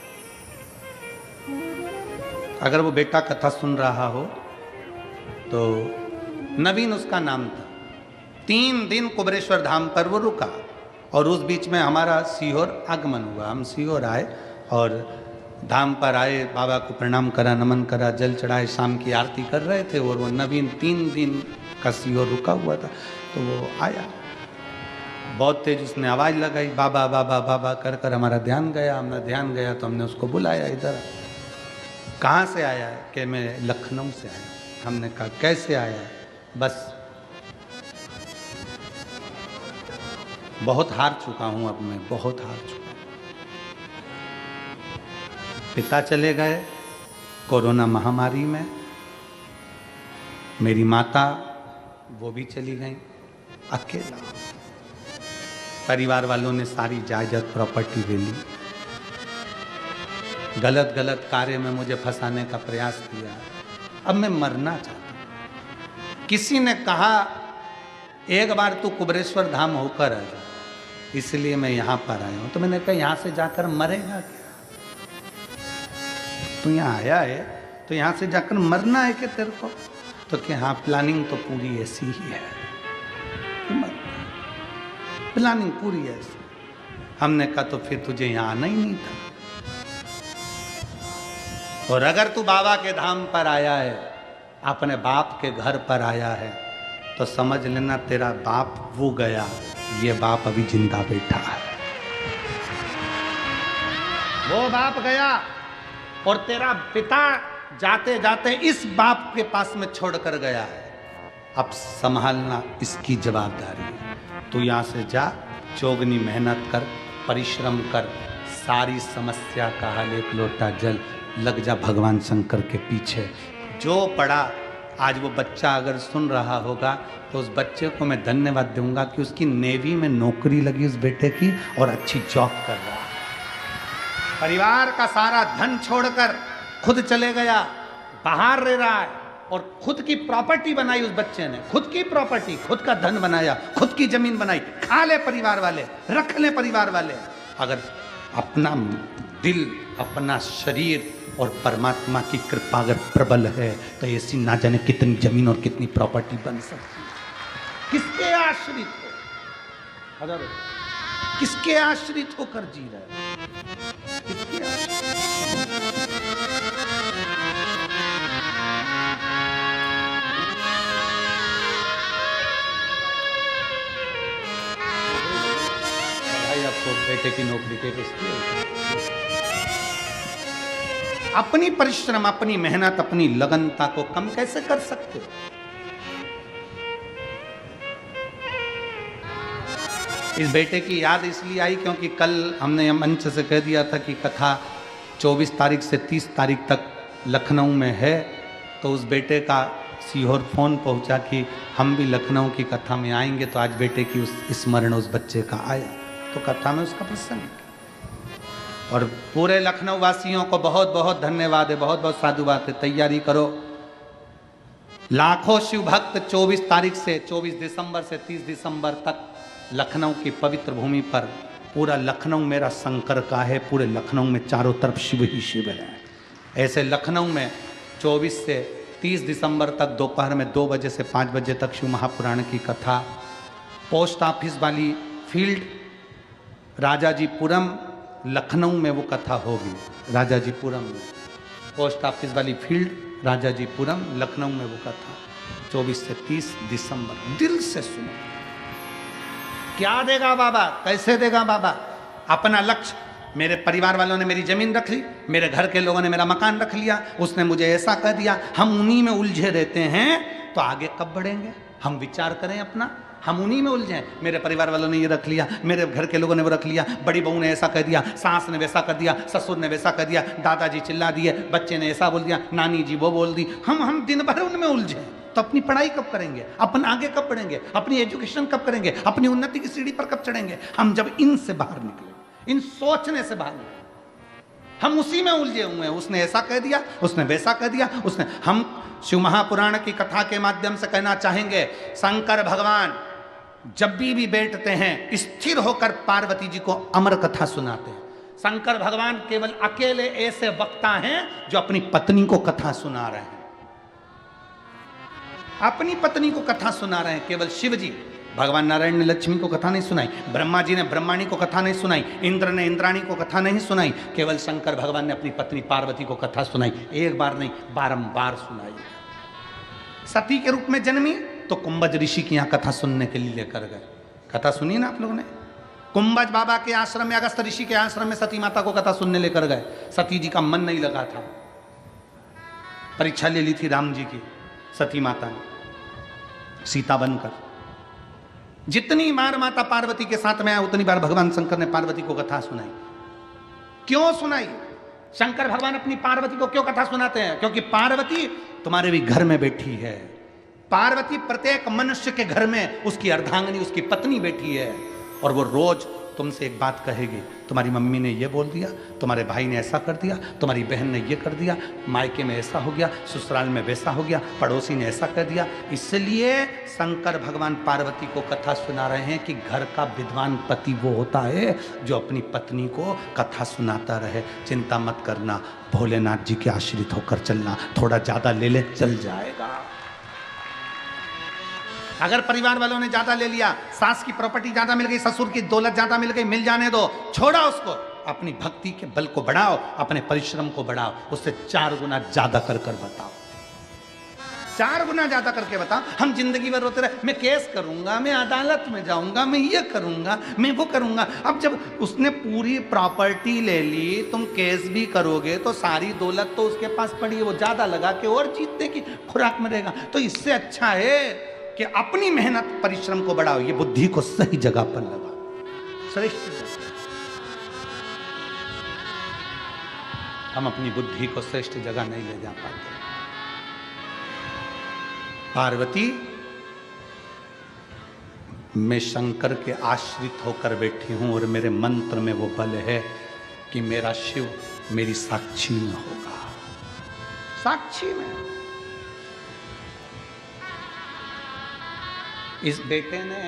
अगर वो बेटा कथा सुन रहा हो तो नवीन उसका नाम था। 3 दिन कुबेरेश्वर धाम पर वो रुका और उस बीच में हमारा सीहोर आगमन हुआ। हम सीहोर आए और धाम पर आए, बाबा को प्रणाम करा, नमन करा, जल चढ़ाए, शाम की आरती कर रहे थे और वो नवीन 3 दिन का सीहोर रुका हुआ था। तो वो आया, बहुत तेज उसने आवाज़ लगाई, बाबा बाबा बाबा कर कर हमारा ध्यान गया। हमने ध्यान गया तो हमने उसको बुलाया, इधर कहाँ से आया है? कि मैं लखनऊ से आया। हमने कहा कैसे आया है? बस बहुत हार चुका हूँ, अब मैं बहुत हार चुका। पिता चले गए कोरोना महामारी में, मेरी माता वो भी चली गई, अकेला। परिवार वालों ने सारी जायदाद प्रॉपर्टी ले ली, गलत गलत कार्य में मुझे फंसाने का प्रयास किया। अब मैं मरना चाहता हूँ। किसी ने कहा एक बार तू कुबेरेश्वर धाम होकर आ जा, इसलिए मैं यहाँ पर आया हूँ। तो मैंने कहा यहाँ से जाकर मरेगा क्या? तू यहाँ आया है तो यहाँ से जाकर मरना है क्या तेरे को? तो क्या हाँ, प्लानिंग तो पूरी ऐसी ही है, प्लानिंग पूरी ऐसी। हमने कहा तो फिर तुझे यहाँ आना ही नहीं था। और अगर तू बाबा के धाम पर आया है, अपने बाप के घर पर आया है, तो समझ लेना तेरा बाप वो गया, ये बाप अभी जिंदा बैठा है। वो बाप गया और तेरा पिता जाते जाते इस बाप के पास में छोड़कर गया है। अब संभालना इसकी जवाबदारी है। तू यहाँ से जा, चौगनी मेहनत कर, परिश्रम कर, सारी समस्या का हल एक लोटा जल, लग जा भगवान शंकर के पीछे। जो पड़ा आज वो बच्चा अगर सुन रहा होगा तो उस बच्चे को मैं धन्यवाद दूंगा कि उसकी नेवी में नौकरी लगी उस बेटे की और अच्छी जॉब कर रहा है। परिवार का सारा धन छोड़कर खुद चले गया, बाहर रह रहा है और खुद की प्रॉपर्टी बनाई उस बच्चे ने, खुद की प्रॉपर्टी, खुद का धन बनाया, खुद की जमीन बनाई। खा ले परिवार वाले, रख ले परिवार वाले। अगर अपना दिल, अपना शरीर और परमात्मा की कृपा अगर प्रबल है तो ऐसी ना जाने कितनी जमीन और कितनी प्रॉपर्टी बन सकती है। किसके आश्रित हो? अगर किसके आश्रित होकर जी रहे हो? किसके आश्रित? भाई आपको बेटे की नौकरी के किसकी? अपनी परिश्रम, अपनी मेहनत, अपनी लगनता को कम कैसे कर सकते हो? इस बेटे की याद इसलिए आई क्योंकि कल हमने मंच से कह दिया था कि कथा 24 तारीख से 30 तारीख तक लखनऊ में है, तो उस बेटे का सीहोर फोन पहुंचा कि हम भी लखनऊ की कथा में आएंगे। तो आज बेटे की उस स्मरण उस बच्चे का आया, तो कथा में उसका प्रसंग। और पूरे लखनऊ वासियों को बहुत बहुत धन्यवाद है, बहुत बहुत साधुवाद है। तैयारी करो, लाखों शिव भक्त 24 तारीख से 24 दिसंबर से 30 दिसंबर तक लखनऊ की पवित्र भूमि पर, पूरा लखनऊ मेरा शंकर का है, पूरे लखनऊ में चारों तरफ शिव ही शिव है। ऐसे लखनऊ में 24 से 30 दिसंबर तक दोपहर में 2 बजे से 5 बजे तक शिव महापुराण की कथा पोस्ट ऑफिस वाली फील्ड राजाजीपुरम लखनऊ में वो कथा होगी। राजाजीपुरम में पोस्ट ऑफिस वाली फील्ड राजाजीपुरम लखनऊ में वो कथा 24 से 30 दिसंबर। दिल से सुनो, क्या देगा बाबा, कैसे देगा बाबा? अपना लक्ष्य, मेरे परिवार वालों ने मेरी जमीन रख ली, मेरे घर के लोगों ने मेरा मकान रख लिया, उसने मुझे ऐसा कह दिया, हम उन्हीं में उलझे रहते हैं, तो आगे कब बढ़ेंगे? हम विचार करें अपना, हम उन्हीं में उलझे। मेरे परिवार वालों ने ये रख लिया, मेरे घर के लोगों ने वो रख लिया, बड़ी बहू ने ऐसा कह दिया, सास ने वैसा कर दिया, ससुर ने वैसा कर दिया, दादाजी चिल्ला दिए, बच्चे ने ऐसा बोल दिया, नानी जी वो बोल दी। हम दिन भर उनमें उलझे, तो अपनी पढ़ाई कब करेंगे? अपन आगे कब बढ़ेंगे? अपनी एजुकेशन कब करेंगे? अपनी उन्नति की सीढ़ी पर कब चढ़ेंगे? हम जब इनसे बाहर निकले, इन सोचने से बाहर निकले। हम उसी में उलझे हुए हैं, उसने ऐसा कह दिया, उसने वैसा कह दिया, उसने। हम शिव महापुराण की कथा के माध्यम से कहना चाहेंगे, शंकर भगवान जब भी बैठते हैं स्थिर होकर पार्वती जी को अमर कथा सुनाते हैं। शंकर भगवान केवल अकेले ऐसे वक्ता हैं जो अपनी पत्नी को कथा सुना रहे हैं, अपनी पत्नी को कथा सुना रहे हैं। केवल शिव जी, भगवान नारायण ने लक्ष्मी को कथा नहीं सुनाई, ब्रह्मा जी ने ब्रह्माणी को कथा नहीं सुनाई, इंद्र ने इंद्राणी को कथा नहीं सुनाई, केवल शंकर भगवान ने अपनी पत्नी पार्वती को कथा सुनाई। एक बार नहीं, बारंबार सुनाई। सती के रूप में जन्मी तो कुंभज ऋषि की यहाँ कथा सुनने के लिए लेकर गए। कथा सुनी ना आप लोगों ने? कुंभज बाबा के आश्रम में, अगस्त ऋषि के आश्रम में सती माता को कथा सुनने लेकर गए। सती जी का मन नहीं लगा था, परीक्षा ले ली थी राम जी की सती माता ने सीता बनकर। जितनी बार माता पार्वती के साथ में आया उतनी बार भगवान शंकर ने पार्वती को कथा सुनाई। क्यों सुनाई? शंकर भगवान अपनी पार्वती को क्यों कथा सुनाते हैं? क्योंकि पार्वती तुम्हारे भी घर में बैठी है। पार्वती प्रत्येक मनुष्य के घर में उसकी अर्धांगिनी, उसकी पत्नी बैठी है, और वो रोज तुमसे एक बात कहेगी, तुम्हारी मम्मी ने ये बोल दिया, तुम्हारे भाई ने ऐसा कर दिया, तुम्हारी बहन ने ये कर दिया, मायके में ऐसा हो गया, ससुराल में वैसा हो गया, पड़ोसी ने ऐसा कर दिया। इसलिए शंकर भगवान पार्वती को कथा सुना रहे हैं कि घर का विद्वान पति वो होता है जो अपनी पत्नी को कथा सुनाता रहे। चिंता मत करना, भोलेनाथ जी के आश्रित होकर चलना, थोड़ा ज्यादा ले ले चल जाएगा। अगर परिवार वालों ने ज्यादा ले लिया, सास की प्रॉपर्टी ज्यादा मिल गई, ससुर की दौलत ज्यादा मिल गई, मिल जाने दो, छोड़ा उसको। अपनी भक्ति के बल को बढ़ाओ, अपने परिश्रम को बढ़ाओ, उससे 4 गुना ज्यादा कर बताओ, 4 गुना ज्यादा करके बताओ। हम जिंदगी भर रोते रहे, मैं केस करूंगा, मैं अदालत में जाऊंगा, मैं ये करूंगा, मैं वो करूंगा। अब जब उसने पूरी प्रॉपर्टी ले ली, तुम केस भी करोगे तो सारी दौलत तो उसके पास पड़ी है, वो ज्यादा लगा के और जीतने की खुराक में रहेगा। तो इससे अच्छा है कि अपनी मेहनत परिश्रम को बढ़ाओ, ये बुद्धि को सही जगह पर लगाओ। श्रेष्ठ हम अपनी बुद्धि को श्रेष्ठ जगह नहीं ले जा पाते। पार्वती, मैं शंकर के आश्रित होकर बैठी हूं और मेरे मंत्र में वो बल है कि मेरा शिव मेरी साक्षी में होगा, साक्षी में। इस बेटे ने,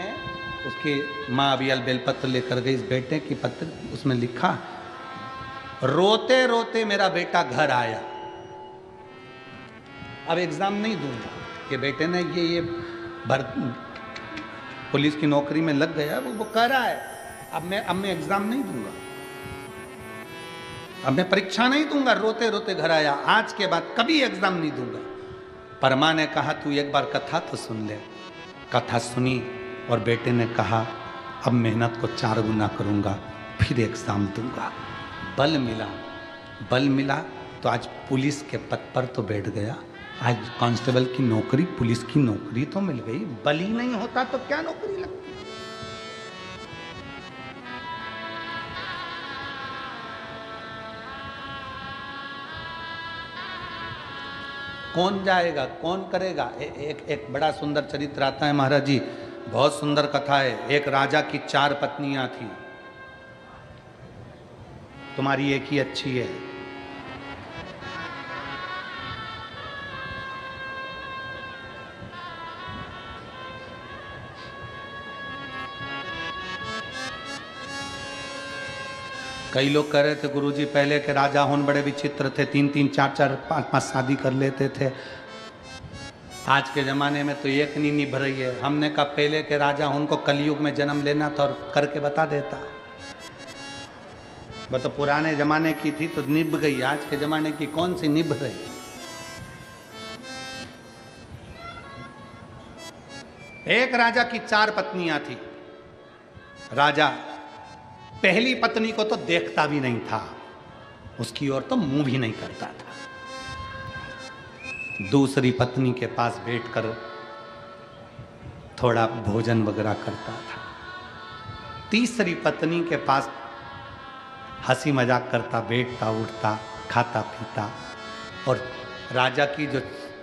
उसकी माँ अभी बेलपत्र लेकर गई, इस बेटे की पत्र, उसमें लिखा, रोते रोते मेरा बेटा घर आया, अब एग्जाम नहीं दूंगा। कि बेटे ने ये पुलिस की नौकरी में लग गया, वो कह रहा है अब मैं एग्जाम नहीं दूंगा, अब मैं परीक्षा नहीं दूंगा, रोते रोते घर आया, आज के बाद कभी एग्जाम नहीं दूंगा। परमा ने कहा तू एक बार कथा तो सुन ले। कथा सुनी और बेटे ने कहा अब मेहनत को 4 गुना करूंगा, फिर एग्जाम दूंगा। बल मिला तो आज पुलिस के पद पर तो बैठ गया, आज कांस्टेबल की नौकरी, पुलिस की नौकरी तो मिल गई। बल ही नहीं होता तो क्या नौकरी लगती। कौन जाएगा, कौन करेगा। एक बड़ा सुंदर चरित्र आता है महाराज जी, बहुत सुंदर कथा है। एक राजा की 4 पत्नियां थी, तुम्हारी एक ही अच्छी है। कई लोग कह रहे थे गुरुजी पहले के राजा होन बड़े विचित्र थे, 3-3, 4-4, 5-5 शादी कर लेते थे। आज के ज़माने में तो एक नहीं निभ रही है। हमने कहा पहले के राजा उनको कलयुग में जन्म लेना था और करके बता देता। वो तो पुराने ज़माने की थी तो निभ गई, आज के ज़माने की कौन सी निभ रही। एक राजा की 4 पत्नियां थी। राजा पहली पत्नी को तो देखता भी नहीं था, उसकी ओर तो मुंह भी नहीं करता था। दूसरी पत्नी के पास बैठकर थोड़ा भोजन वगैरह करता था। तीसरी पत्नी के पास हंसी मजाक करता, बैठता उठता, खाता पीता। और राजा की जो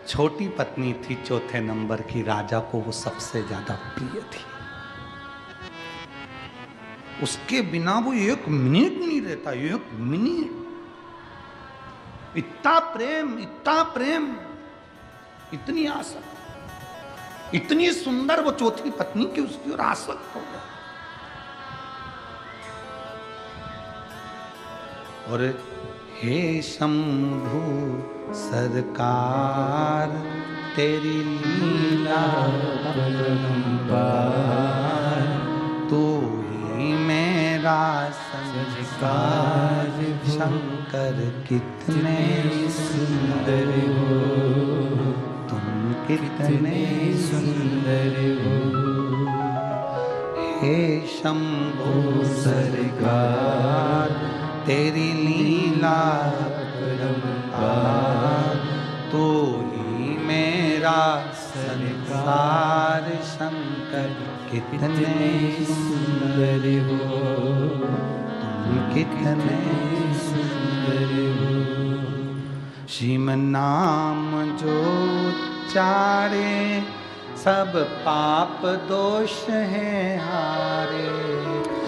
छोटी पत्नी थी 4थे नंबर की, राजा को वो सबसे ज्यादा प्रिय थी। उसके बिना वो 1 मिनट नहीं रहता, 1 मिनट। इतना प्रेम, इतनी आसक्त, इतनी सुंदर वो 4थी पत्नी की उसकी ओर आसक्त हो गया। और हे शंभु सरकार तेरी लीला अपरंपार, तू ही मेरा संस्कार। शंकर कितने सुंदर हो, तुम कितने सुंदर हो। हे शंभु सरकार तेरी लीला अपरंपार, तू ही मेरा संसार। शंकर कितने सुंदर हो, तुम कितने सुंदर हो। शिव नाम जो उच्चारे, सब पाप दोष है हारे।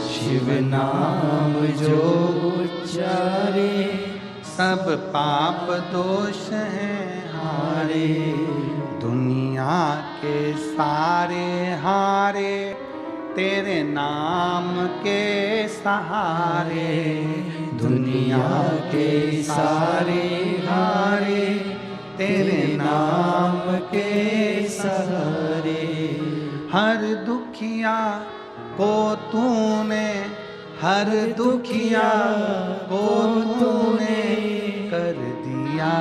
शिव नाम जो उच्चारे, सब पाप दोष है हारे। दुनिया के सारे हारे, तेरे नाम के सहारे। दुनिया के सारे हारे, तेरे नाम के सहारे। हर दुखिया को तूने, हर दुखिया को तूने कर दिया